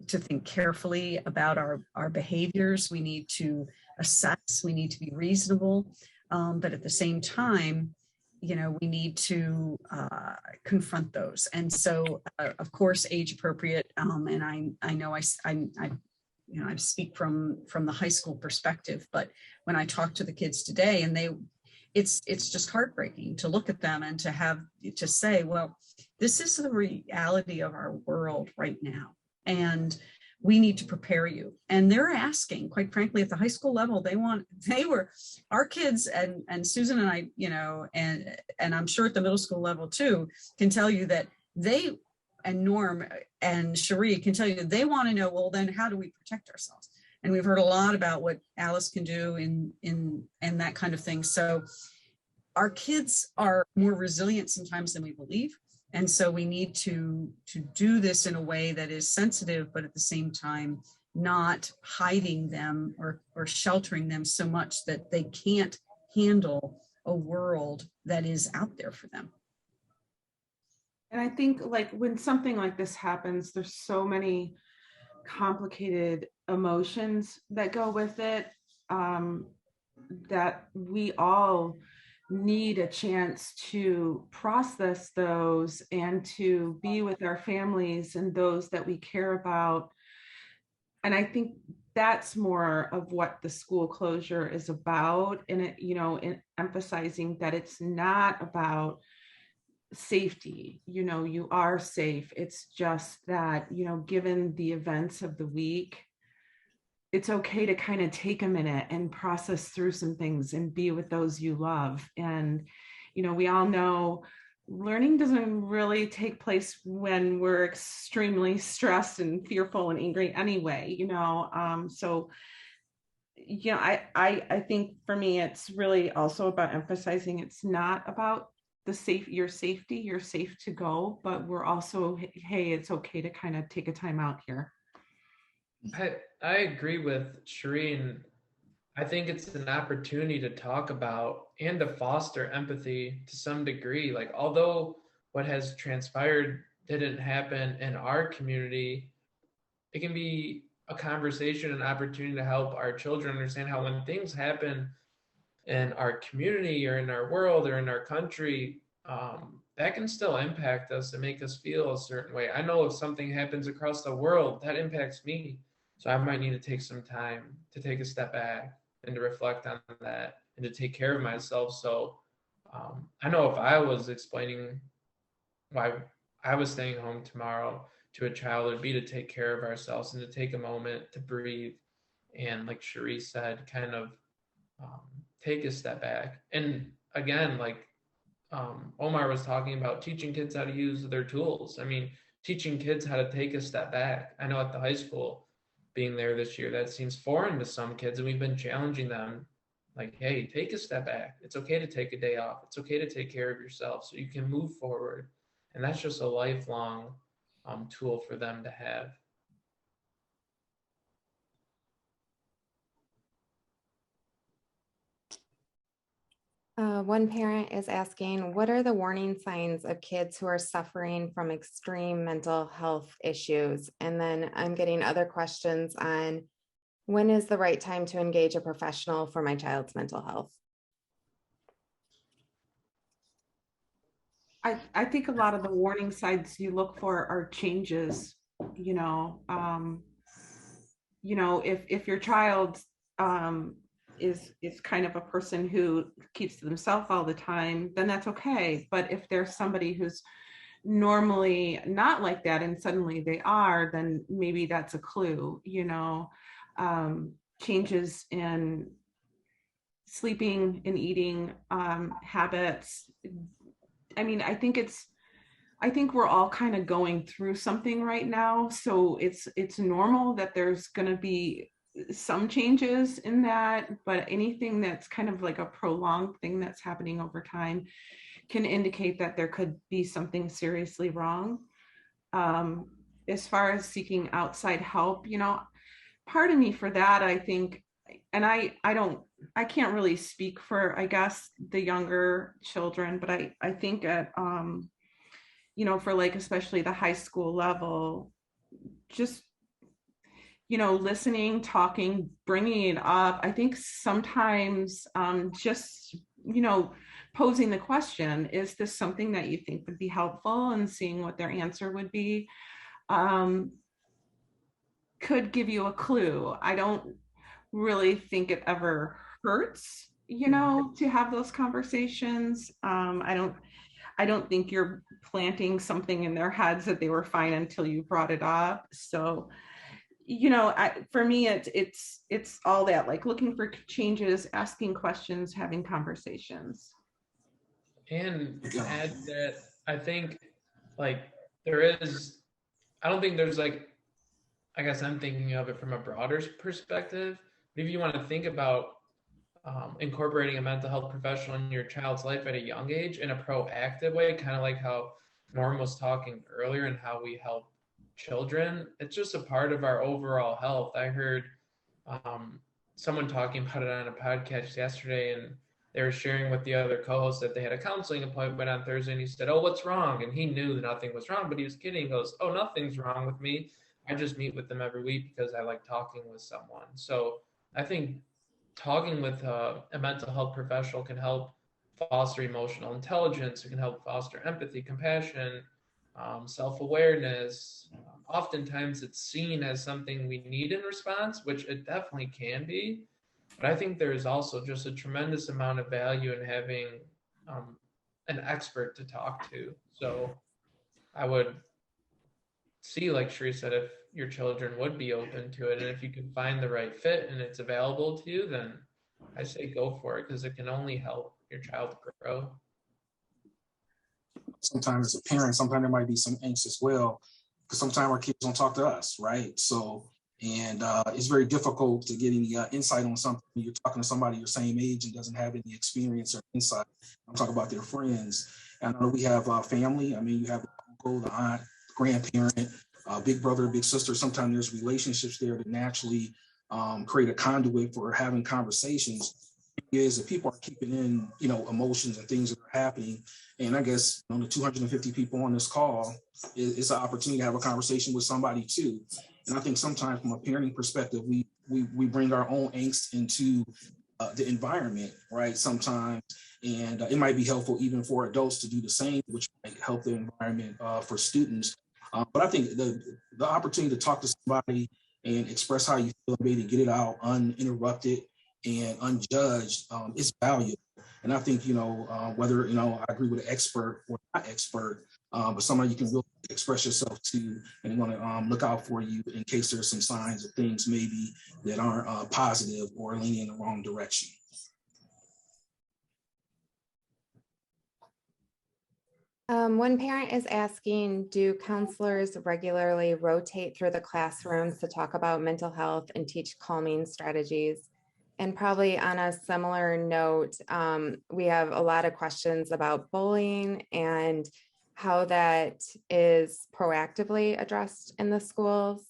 think carefully about our behaviors. We need to assess, we need to be reasonable. But at the same time, we need to confront those. And so, of course, age appropriate. And I know I speak from the high school perspective, but when I talk to the kids today, and it's just heartbreaking to look at them and to say, well, this is the reality of our world right now, and we need to prepare you. And they're asking, quite frankly, at the high school level, our kids, and Susan and I, and I'm sure at the middle school level too, can tell you that and Norm and Sherree can tell you that they want to know, well, then how do we protect ourselves? And we've heard a lot about what Alice can do in that kind of thing. So our kids are more resilient sometimes than we believe. And so we need to do this in a way that is sensitive, but at the same time, not hiding them or sheltering them so much that they can't handle a world that is out there for them. And I think, like, when something like this happens, there's so many complicated emotions that go with it, that we all need a chance to process those and to be with our families and those that we care about. And I think that's more of what the school closure is about, and it, in emphasizing that it's not about safety. You are safe. It's just that, given the events of the week, it's okay to kind of take a minute and process through some things and be with those you love. And, we all know learning doesn't really take place when we're extremely stressed and fearful and angry anyway, so, I think for me, it's really also about emphasizing it's not about your safety, you're safe to go, but we're also, hey, it's okay to kind of take a time out here. I agree with Shireen. I think it's an opportunity to talk about and to foster empathy to some degree. Like, although what has transpired didn't happen in our community, it can be a conversation, an opportunity to help our children understand how when things happen in our community or in our world or in our country, that can still impact us and make us feel a certain way. I know if something happens across the world, that impacts me. So I might need to take some time to take a step back and to reflect on that and to take care of myself. So I know if I was explaining why I was staying home tomorrow to a child, it'd be to take care of ourselves and to take a moment to breathe. And like Sherree said, kind of take a step back. And again, like Omar was talking about teaching kids how to use their tools. I mean, teaching kids how to take a step back. I know at the high school, being there this year, that seems foreign to some kids, and we've been challenging them like, hey, take a step back. It's okay to take a day off. It's okay to take care of yourself so you can move forward. And that's just a lifelong tool for them to have. One parent is asking, what are the warning signs of kids who are suffering from extreme mental health issues? And then I'm getting other questions on when is the right time to engage a professional for my child's mental health? I think a lot of the warning signs you look for are changes, if your child is kind of a person who keeps to themselves all the time, then that's okay. But if there's somebody who's normally not like that and suddenly they are, then maybe that's a clue, changes in sleeping and eating habits. I mean, I think we're all kind of going through something right now. So it's normal that there's going to be some changes in that, but anything that's kind of like a prolonged thing that's happening over time can indicate that there could be something seriously wrong. As far as seeking outside help, part of me for that, I think, and I can't really speak for, I guess, the younger children, but I think at, for like, especially the high school level, just, listening, talking, bringing it up. I think sometimes just, posing the question, is this something that you think would be helpful, and seeing what their answer would be could give you a clue. I don't really think it ever hurts, to have those conversations. I don't think you're planting something in their heads that they were fine until you brought it up. So, for me, it's all that, like looking for changes, asking questions, having conversations. And add that I think like I don't think there's like, I guess I'm thinking of it from a broader perspective. Maybe you want to think about incorporating a mental health professional in your child's life at a young age in a proactive way, kind of like how Norm was talking earlier and how we help children. It's just a part of our overall health. I heard someone talking about it on a podcast yesterday, and they were sharing with the other co-hosts that they had a counseling appointment on Thursday, and he said, "Oh, what's wrong?" And he knew that nothing was wrong, but he was kidding. He goes, "Oh, nothing's wrong with me. I just meet with them every week because I like talking with someone." So I think talking with a mental health professional can help foster emotional intelligence. It can help foster empathy, compassion, self-awareness. Oftentimes it's seen as something we need in response, which it definitely can be. But I think there is also just a tremendous amount of value in having an expert to talk to. So I would see, like Sherree said, if your children would be open to it, and if you can find the right fit and it's available to you, then I say go for it, because it can only help your child grow. Sometimes as a parent, sometimes there might be some angst as well, because sometimes our kids don't talk to us, right? So, and it's very difficult to get any insight on something. You're talking to somebody your same age and doesn't have any experience or insight. I'm talking about their friends. And I know we have family. I mean, you have the uncle, the aunt, grandparent, big brother, big sister. Sometimes there's relationships there that naturally create a conduit for having conversations. is that people are keeping in, emotions and things that are happening. And I guess, the 250 people on this call, it's an opportunity to have a conversation with somebody too. And I think sometimes from a parenting perspective, we bring our own angst into the environment, right? Sometimes, and it might be helpful even for adults to do the same, which might help the environment for students. But I think the opportunity to talk to somebody and express how you feel, maybe get it out uninterrupted and unjudged is valuable. And I think, whether, I agree with an expert or not expert, but somebody you can really express yourself to, and they want to look out for you in case there's some signs of things maybe that aren't positive or leaning in the wrong direction. One parent is asking, do counselors regularly rotate through the classrooms to talk about mental health and teach calming strategies? And probably on a similar note, we have a lot of questions about bullying and how that is proactively addressed in the schools,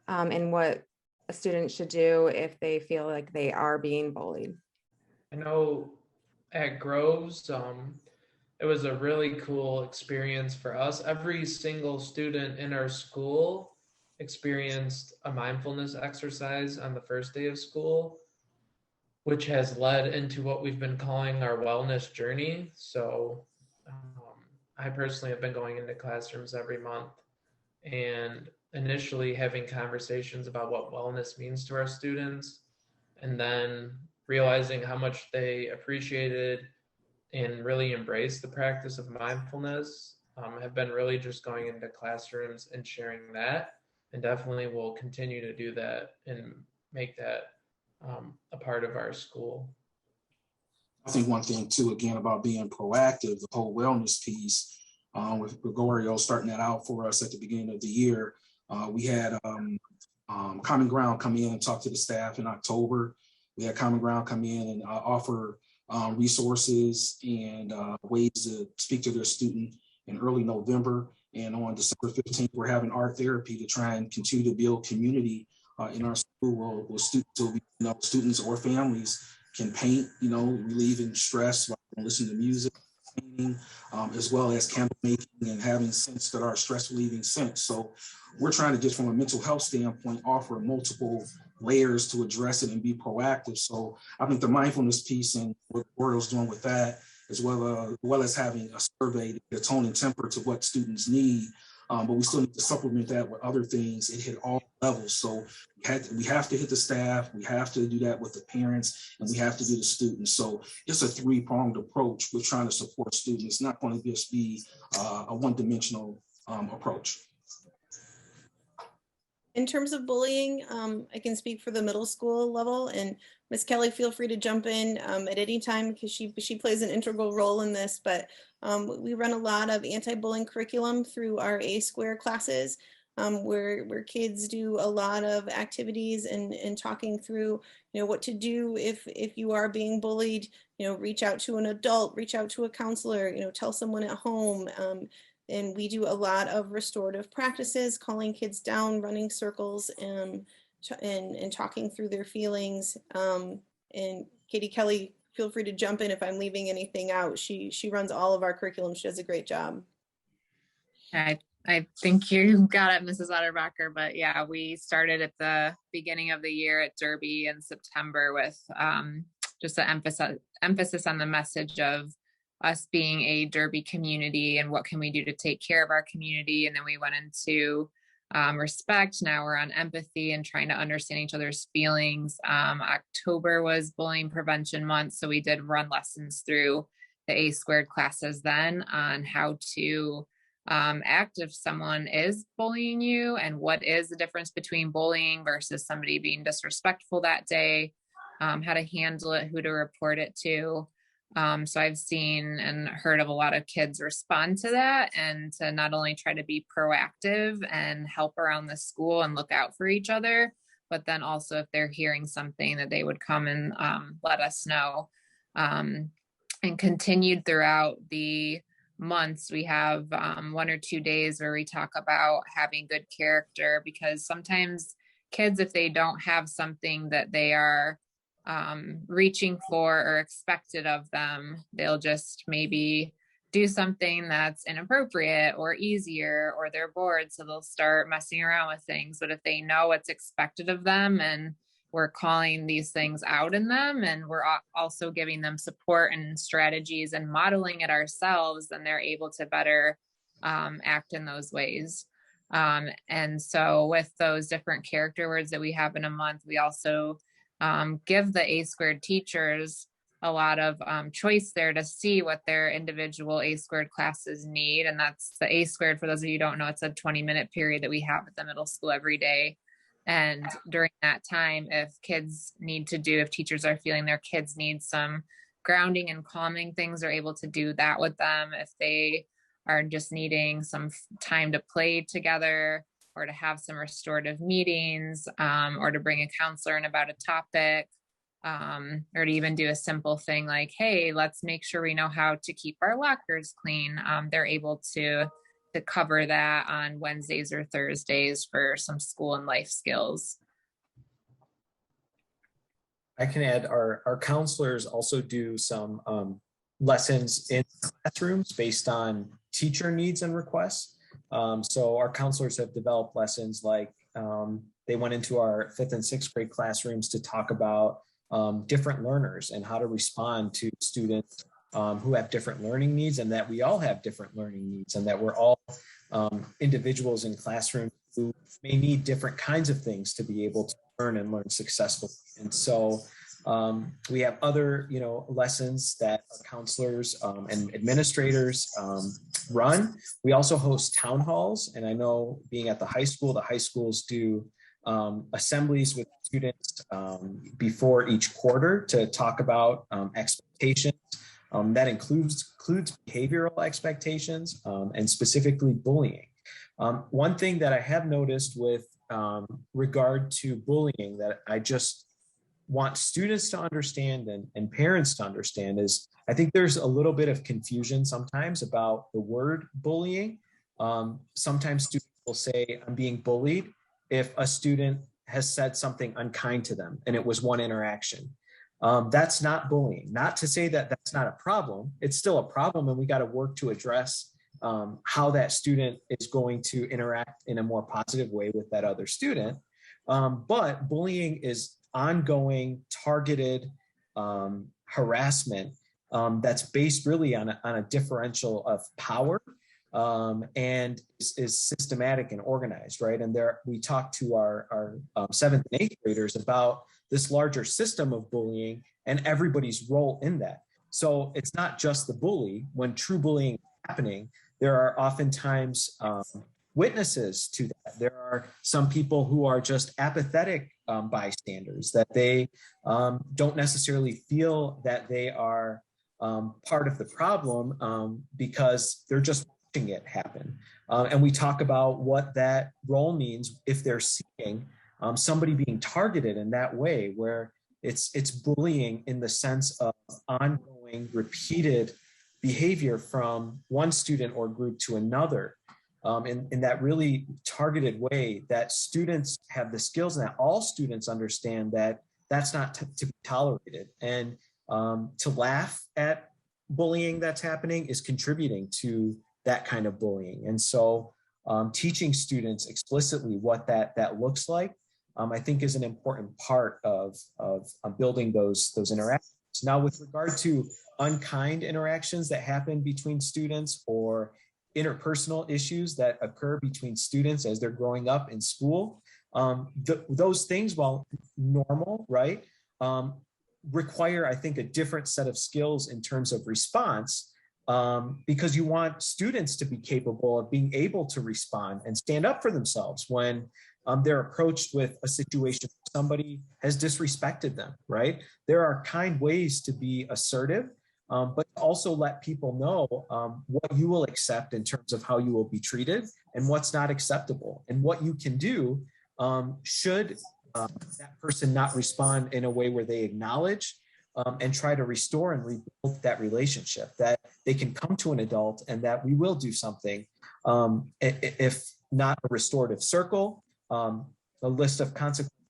and what a student should do if they feel like they are being bullied. I know at Groves, it was a really cool experience for us. Every single student in our school experienced a mindfulness exercise on the first day of school, which has led into what we've been calling our wellness journey. So I personally have been going into classrooms every month and initially having conversations about what wellness means to our students, and then realizing how much they appreciated and really embrace the practice of mindfulness. Have been really just going into classrooms and sharing that, and definitely will continue to do that and make that a part of our school. I think one thing too, again, about being proactive, the whole wellness piece, with Gregorio starting that out for us at the beginning of the year. We had Common Ground come in and talk to the staff in October. We had Common Ground come in and offer resources and ways to speak to their student in early November. And on December 15th, we're having art therapy to try and continue to build community in our school, where students or families can paint, relieving stress while listening to music, painting, as well as candle making and having scents that are stress relieving scents. So we're trying to just from a mental health standpoint offer multiple layers to address it and be proactive. So I think the mindfulness piece and what Oriole's doing with that, as well as having a survey to get a tone and temper to what students need. But we still need to supplement that with other things. It hit all levels. So we have to hit the staff, we have to do that with the parents, and we have to do the students. So it's a three-pronged approach. We're trying to support students. It's not going to just be a one-dimensional approach. In terms of bullying, I can speak for the middle school level, and Ms. Kelly, feel free to jump in at any time because she plays an integral role in this, but we run a lot of anti-bullying curriculum through our A-Square classes, where kids do a lot of activities and talking through, what to do if you are being bullied, reach out to an adult, reach out to a counselor, tell someone at home. And we do a lot of restorative practices, calling kids down, running circles, and talking through their feelings. And Katie Kelly, feel free to jump in if I'm leaving anything out. She runs all of our curriculum. She does a great job. I think you got it, Mrs. Otterbacher. But yeah, we started at the beginning of the year at Derby in September with just an emphasis on the message of us being a Derby community and what can we do to take care of our community. And then we went into respect. Now we're on empathy and trying to understand each other's feelings. October was bullying prevention month. So we did run lessons through the A-Squared classes then on how to act if someone is bullying you and what is the difference between bullying versus somebody being disrespectful that day, how to handle it, who to report it to. So I've seen and heard of a lot of kids respond to that and to not only try to be proactive and help around the school and look out for each other, but then also if they're hearing something that they would come and let us know. And continued throughout the months, we have 1 or 2 days where we talk about having good character, because sometimes kids, if they don't have something that they are reaching for or expected of them. They'll just maybe do something that's inappropriate or easier, or they're bored, so they'll start messing around with things. But if they know what's expected of them, and we're calling these things out in them, and we're also giving them support and strategies and modeling it ourselves, then they're able to better act in those ways. And so with those different character words that we have in a month, we also give the A² teachers a lot of choice there to see what their individual A² classes need. And that's the A², for those of you who don't know, it's a 20-minute period that we have at the middle school every day. And during that time, if teachers are feeling their kids need some grounding and calming things, they're able to do that with them. If they are just needing some time to play together, or to have some restorative meetings, or to bring a counselor in about a topic, or to even do a simple thing like, hey, let's make sure we know how to keep our lockers clean. They're able to cover that on Wednesdays or Thursdays for some school and life skills. I can add, our counselors also do some lessons in classrooms based on teacher needs and requests. So our counselors have developed lessons like they went into our 5th and 6th grade classrooms to talk about different learners and how to respond to students who have different learning needs, and that we all have different learning needs, and that we're all individuals in classrooms who may need different kinds of things to be able to learn and learn successfully. And so we have other, lessons that our counselors and administrators run. We also host town halls, and I know being at the high schools do assemblies with students before each quarter to talk about expectations. That includes behavioral expectations and specifically bullying. One thing that I have noticed with regard to bullying that I just want students to understand and parents to understand is, I think there's a little bit of confusion sometimes about the word bullying. Sometimes students will say, I'm being bullied, if a student has said something unkind to them and it was one interaction. That's not bullying. Not to say that that's not a problem. It's still a problem, and we got to work to address how that student is going to interact in a more positive way with that other student. But bullying is ongoing, targeted harassment that's based really on a differential of power, and is systematic and organized, right? And we talk to our 7th and 8th graders about this larger system of bullying and everybody's role in that. So it's not just the bully. When true bullying is happening, there are oftentimes witnesses to that. There are some people who are just apathetic bystanders, that they don't necessarily feel that they are part of the problem because they're just watching it happen. And we talk about what that role means if they're seeing somebody being targeted in that way, where it's bullying in the sense of ongoing, repeated behavior from one student or group to another, in that really targeted way, that students have the skills and that all students understand that that's not to be tolerated. And to laugh at bullying that's happening is contributing to that kind of bullying. And so teaching students explicitly what that looks like, I think is an important part of building those interactions. Now, with regard to unkind interactions that happen between students or interpersonal issues that occur between students as they're growing up in school, those things, while normal, right, require, I think, a different set of skills in terms of response, because you want students to be capable of being able to respond and stand up for themselves when they're approached with a situation where somebody has disrespected them, right? There are kind ways to be assertive, but also let people know what you will accept in terms of how you will be treated and what's not acceptable, and what you can do should that person not respond in a way where they acknowledge and try to restore and rebuild that relationship, that they can come to an adult and that we will do something, if not a restorative circle, a list of consequences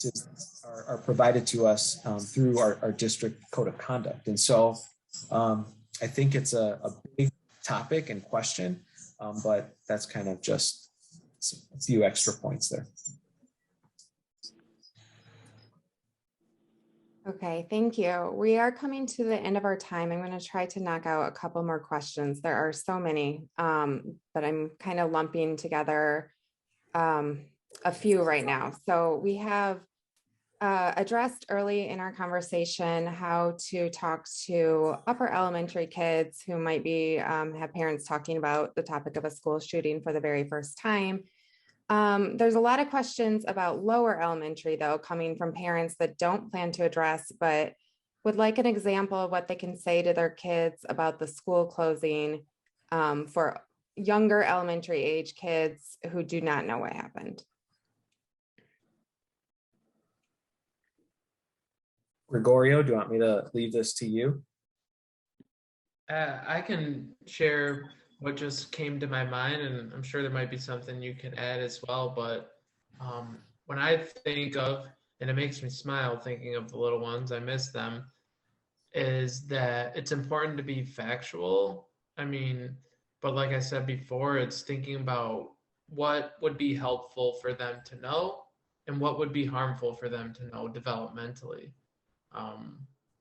are provided to us through our district code of conduct. And so I think it's a big topic and question, but that's kind of just a few extra points there. Okay, thank you. We are coming to the end of our time. I'm going to try to knock out a couple more questions. There are so many, but I'm kind of lumping together a few right now. So we have addressed early in our conversation how to talk to upper elementary kids who might be have parents talking about the topic of a school shooting for the very first time. There's a lot of questions about lower elementary, though, coming from parents that don't plan to address, but would like an example of what they can say to their kids about the school closing for younger elementary age kids who do not know what happened. Gregorio, do you want me to leave this to you? I can share what just came to my mind, and I'm sure there might be something you can add as well. But when I think of, and it makes me smile thinking of the little ones, I miss them, is that it's important to be factual. I mean, but like I said before, it's thinking about what would be helpful for them to know and what would be harmful for them to know developmentally.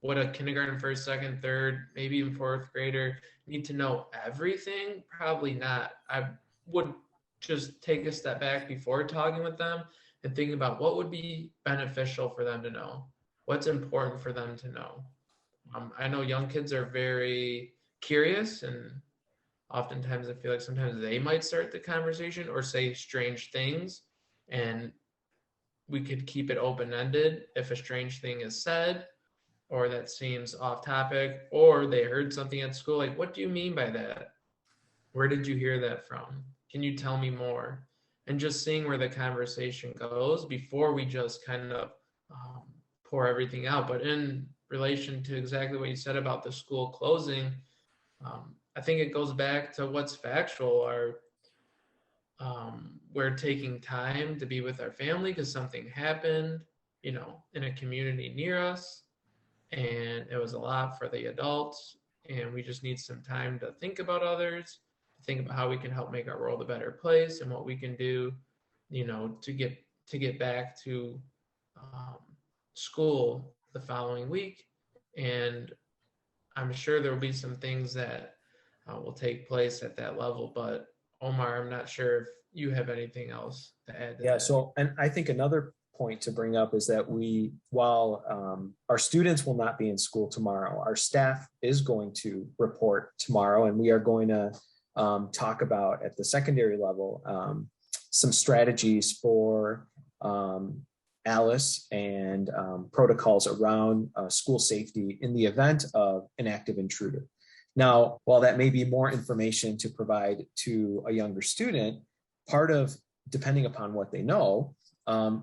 Would a kindergarten, first, second, third, maybe even fourth grader need to know everything? Probably not. I would just take a step back before talking with them and thinking about what would be beneficial for them to know, what's important for them to know. I know young kids are very curious, and oftentimes I feel like sometimes they might start the conversation or say strange things, and we could keep it open-ended. If a strange thing is said, or that seems off topic, or they heard something at school, like, what do you mean by that? Where did you hear that from? Can you tell me more? And just seeing where the conversation goes before we just kind of pour everything out. But in relation to exactly what you said about the school closing, I think it goes back to what's factual. We're taking time to be with our family because something happened, in a community near us. And it was a lot for the adults, and we just need some time to think about others, think about how we can help make our world a better place and what we can do, to get back to school the following week. And I'm sure there will be some things that will take place at that level. But Omar, I'm not sure if you have anything else to add to that. So, and I think another point to bring up is that while our students will not be in school tomorrow, our staff is going to report tomorrow, and we are going to talk about at the secondary level some strategies for Alice and protocols around school safety in the event of an active intruder. Now, while that may be more information to provide to a younger student, part of, depending upon what they know,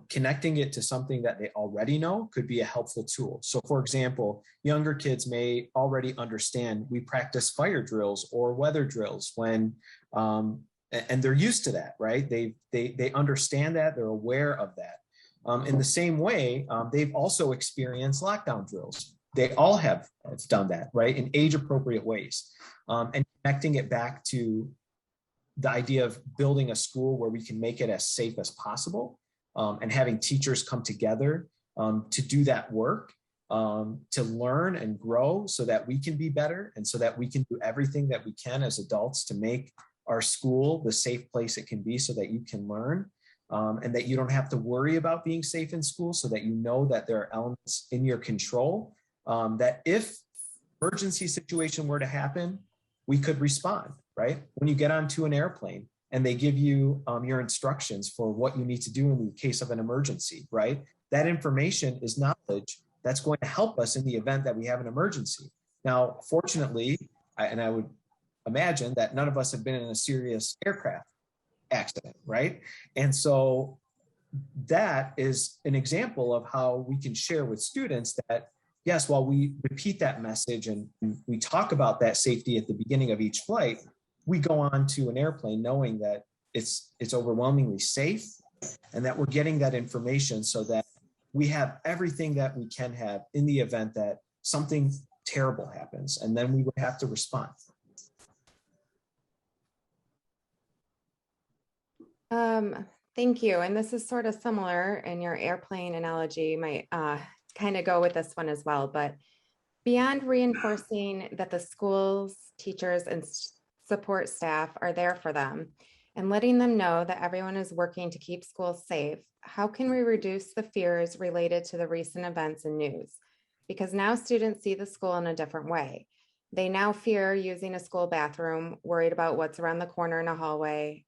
connecting it to something that they already know could be a helpful tool. So for example, younger kids may already understand we practice fire drills or weather drills when, and they're used to that, right? They understand that, they're aware of that. In the same way, they've also experienced lockdown drills. They all have done that, right? In age appropriate ways. And connecting it back to the idea of building a school where we can make it as safe as possible. And having teachers come together to do that work, to learn and grow so that we can be better and so that we can do everything that we can as adults to make our school the safe place it can be so that you can learn and that you don't have to worry about being safe in school, so that you know that there are elements in your control that if emergency situation were to happen, we could respond, right? When you get onto an airplane, and they give you your instructions for what you need to do in the case of an emergency, right? That information is knowledge that's going to help us in the event that we have an emergency. Now, fortunately, I would imagine that none of us have been in a serious aircraft accident, right? And so that is an example of how we can share with students that, yes, while we repeat that message and we talk about that safety at the beginning of each flight, we go on to an airplane knowing that it's overwhelmingly safe and that we're getting that information so that we have everything that we can have in the event that something terrible happens, and then we would have to respond. Thank you. And this is sort of similar in your airplane analogy, might kind of go with this one as well. But beyond reinforcing that the schools, teachers, and support staff are there for them and letting them know that everyone is working to keep schools safe, how can we reduce the fears related to the recent events and news? Because now students see the school in a different way. They now fear using a school bathroom, worried about what's around the corner in a hallway,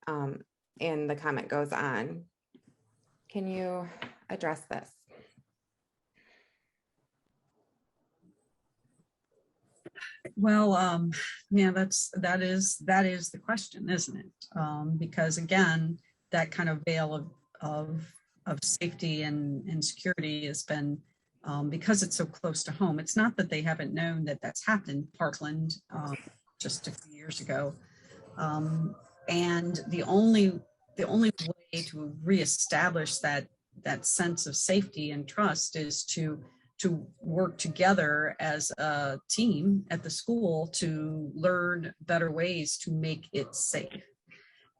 and the comment goes on. Can you address this? Well, yeah, that is the question, isn't it? Because again, that kind of veil of safety and security has been, because it's so close to home. It's not that they haven't known that that's happened. Parkland, just a few years ago, and the only way to reestablish that sense of safety and trust is to work together as a team at the school to learn better ways to make it safe,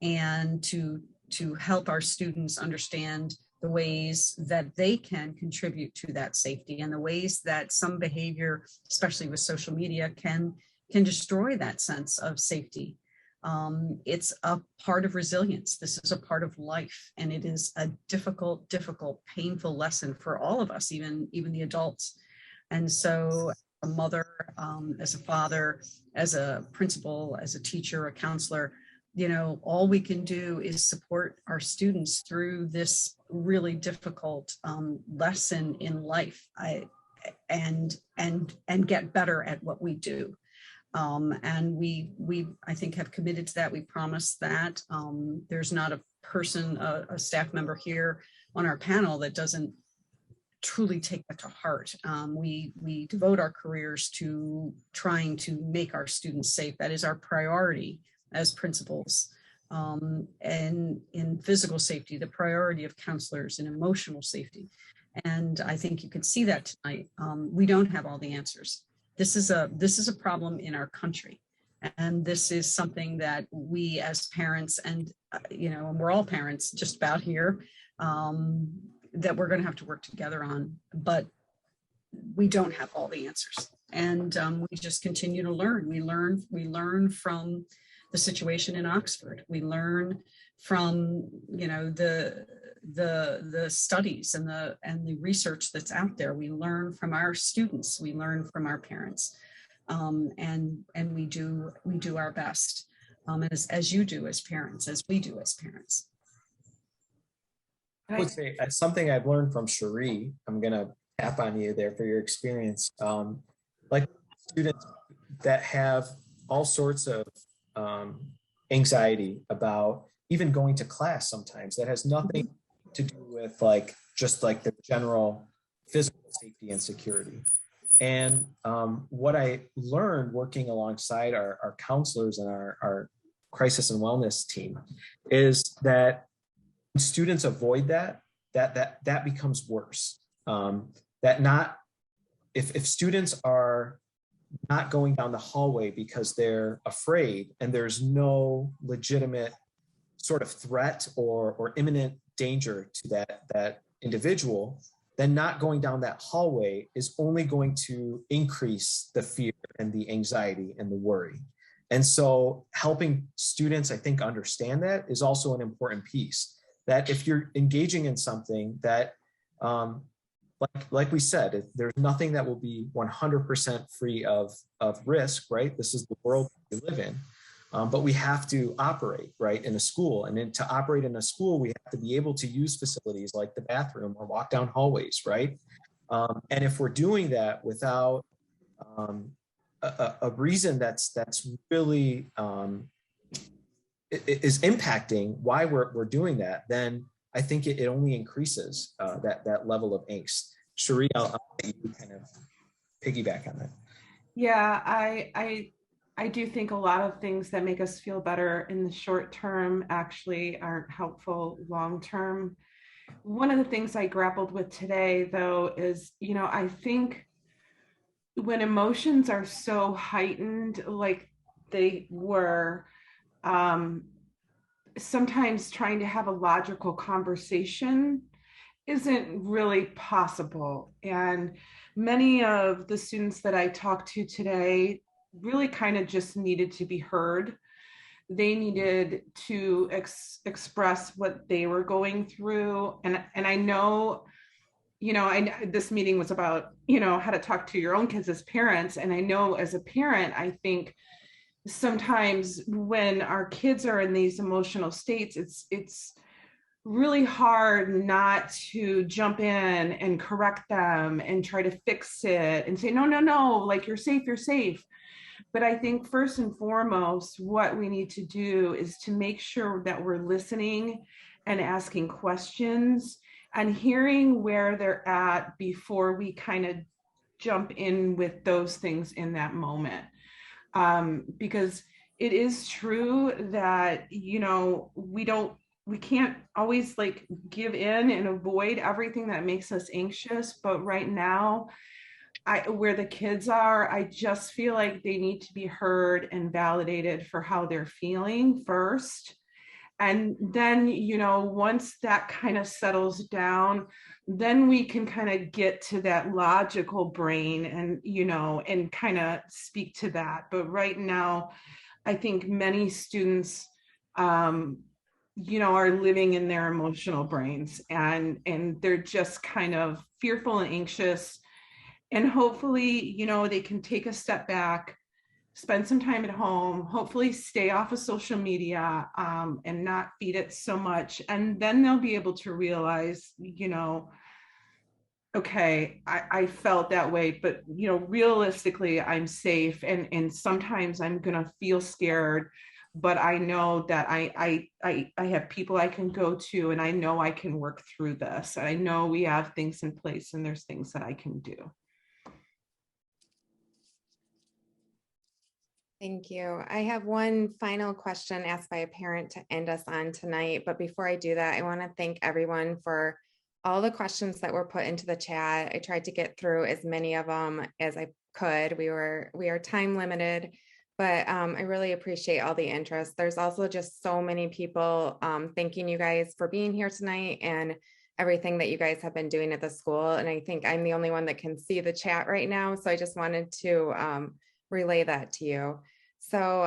and to help our students understand the ways that they can contribute to that safety, and the ways that some behavior, especially with social media, can destroy that sense of safety. It's a part of resilience. This is a part of life, and it is a difficult, painful lesson for all of us, even the adults. And so a mother, as a father, as a principal, as a teacher, a counselor, all we can do is support our students through this really difficult lesson in life, and get better at what we do. And we I think have committed to that. We promised that. There's not a person, a staff member here on our panel that doesn't truly take that to heart. We devote our careers to trying to make our students safe. That is our priority as principals. And in physical safety, the priority of counselors, and emotional safety. And I think you can see that tonight. We don't have all the answers. This is a problem in our country, and this is something that we as parents, and and we're all parents just about here, that we're going to have to work together on. But we don't have all the answers, and we just continue to learn. We learn from the situation in Oxford. We learn from the studies and the research that's out there. We learn from our students. We learn from our parents, and we do our best, as you do as parents, as we do as parents. I would say something I've learned from Sherree. I'm gonna tap on you there for your experience. Like students that have all sorts of anxiety about even going to class sometimes, that has nothing to do with just the general physical safety and security. And what I learned working alongside our counselors and our crisis and wellness team is that when students avoid that becomes worse. If students are not going down the hallway because they're afraid and there's no legitimate sort of threat or imminent danger to that individual, then not going down that hallway is only going to increase the fear and the anxiety and the worry. And so helping students, I think, understand that is also an important piece. That if you're engaging in something that, like we said, there's nothing that will be 100% free of risk, right? This is the world we live in. But we have to operate, right, in a school. And then to operate in a school, we have to be able to use facilities like the bathroom or walk down hallways, right? And if we're doing that without a reason that's really is impacting why we're doing that, then I think it only increases that level of angst. Sherree, I'll let you kind of piggyback on that. Yeah, I do think a lot of things that make us feel better in the short term actually aren't helpful long term. One of the things I grappled with today, though, is, I think when emotions are so heightened, like they were, sometimes trying to have a logical conversation isn't really possible. And many of the students that I talked to today really kind of just needed to be heard. They needed to express what they were going through. And I know, this meeting was about, how to talk to your own kids as parents. And I know as a parent, I think sometimes when our kids are in these emotional states, it's really hard not to jump in and correct them and try to fix it and say, no, like you're safe. But I think first and foremost, what we need to do is to make sure that we're listening and asking questions and hearing where they're at before we kind of jump in with those things in that moment. Because it is true that, we can't always like give in and avoid everything that makes us anxious. But right now, where the kids are, I just feel like they need to be heard and validated for how they're feeling first. And then, once that kind of settles down, then we can kind of get to that logical brain and, and kind of speak to that. But right now, I think many students, are living in their emotional brains and they're just kind of fearful and anxious. And hopefully, they can take a step back, spend some time at home, hopefully stay off of social media and not feed it so much. And then they'll be able to realize, okay, I felt that way, but realistically, I'm safe. And sometimes I'm gonna feel scared, but I know that I have people I can go to, and I know I can work through this. And I know we have things in place, and there's things that I can do. Thank you. I have one final question asked by a parent to end us on tonight. But before I do that, I want to thank everyone for all the questions that were put into the chat. I tried to get through as many of them as I could. We are time limited, but I really appreciate all the interest. There's also just so many people thanking you guys for being here tonight and everything that you guys have been doing at the school. And I think I'm the only one that can see the chat right now. So I just wanted to relay that to you. So,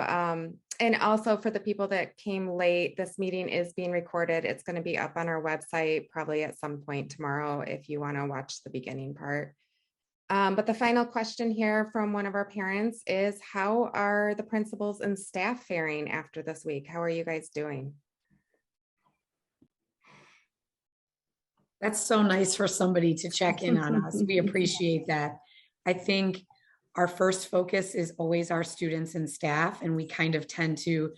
and also for the people that came late, this meeting is being recorded. It's going to be up on our website probably at some point tomorrow if you want to watch the beginning part. But the final question here from one of our parents is, how are the principals and staff faring after this week? How are you guys doing? That's so nice for somebody to check in on us. We appreciate that. I think our first focus is always our students and staff, and we kind of tend to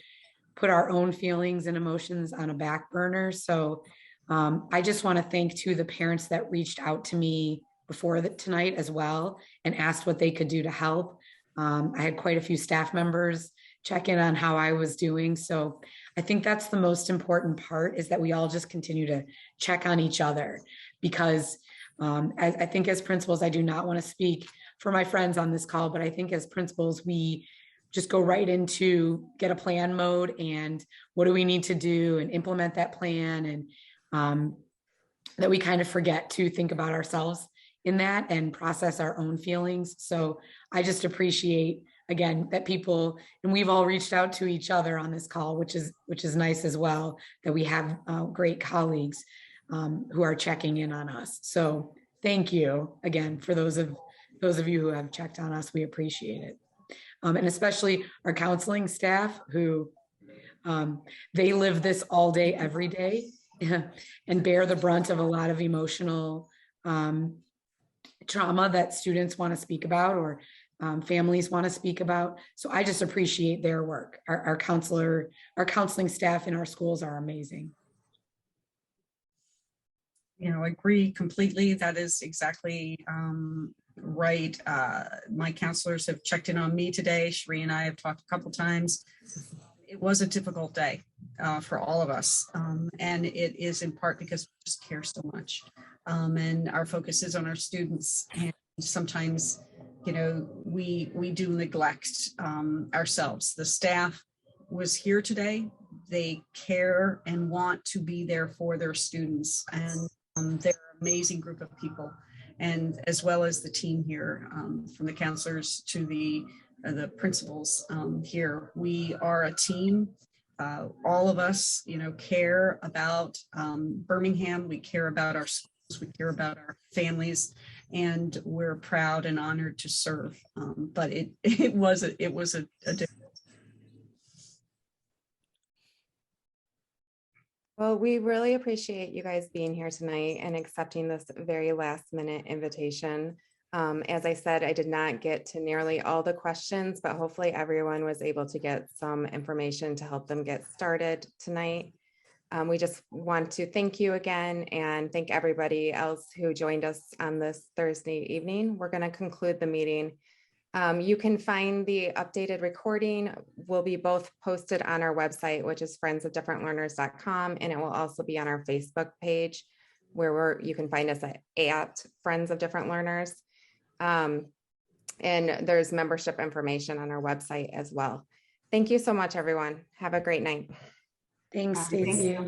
put our own feelings and emotions on a back burner. So I just want to thank too the parents that reached out to me before tonight as well and asked what they could do to help. I had quite a few staff members check in on how I was doing. So I think that's the most important part, is that we all just continue to check on each other, because I think as principals, I do not want to speak for my friends on this call, but I think as principals, we just go right into get a plan mode and what do we need to do and implement that plan, and that we kind of forget to think about ourselves in that and process our own feelings. So I just appreciate, again, that people, and we've all reached out to each other on this call, which is nice as well, that we have great colleagues who are checking in on us. So thank you again for those of you who have checked on us. We appreciate it. And especially our counseling staff who they live this all day, every day, and bear the brunt of a lot of emotional trauma that students want to speak about or families want to speak about. So I just appreciate their work. Our counseling staff in our schools are amazing. Agree completely. That is exactly right. My counselors have checked in on me today. Sherree and I have talked a couple times. It was a difficult day. for all of us. And it is in part because we just care so much. And our focus is on our students. And sometimes, you know, we do neglect ourselves. The staff was here today. They care and want to be there for their students. And they're an amazing group of people. And as well as the team here, from the counselors to the principals here, we are a team. All of us, you know, care about Birmingham. We care about our schools. We care about our families, and we're proud and honored to serve. But it was a difficult. Well, we really appreciate you guys being here tonight and accepting this very last minute invitation. As I said, I did not get to nearly all the questions, but hopefully everyone was able to get some information to help them get started tonight. We just want to thank you again and thank everybody else who joined us on this Thursday evening. We're going to conclude the meeting. You can find the updated recording will be both posted on our website, which is friendsofdifferentlearners.com, and it will also be on our Facebook page where you can find us at Friends of Different Learners. And there's membership information on our website as well. Thank you so much, everyone. Have a great night. Thanks, Stacey.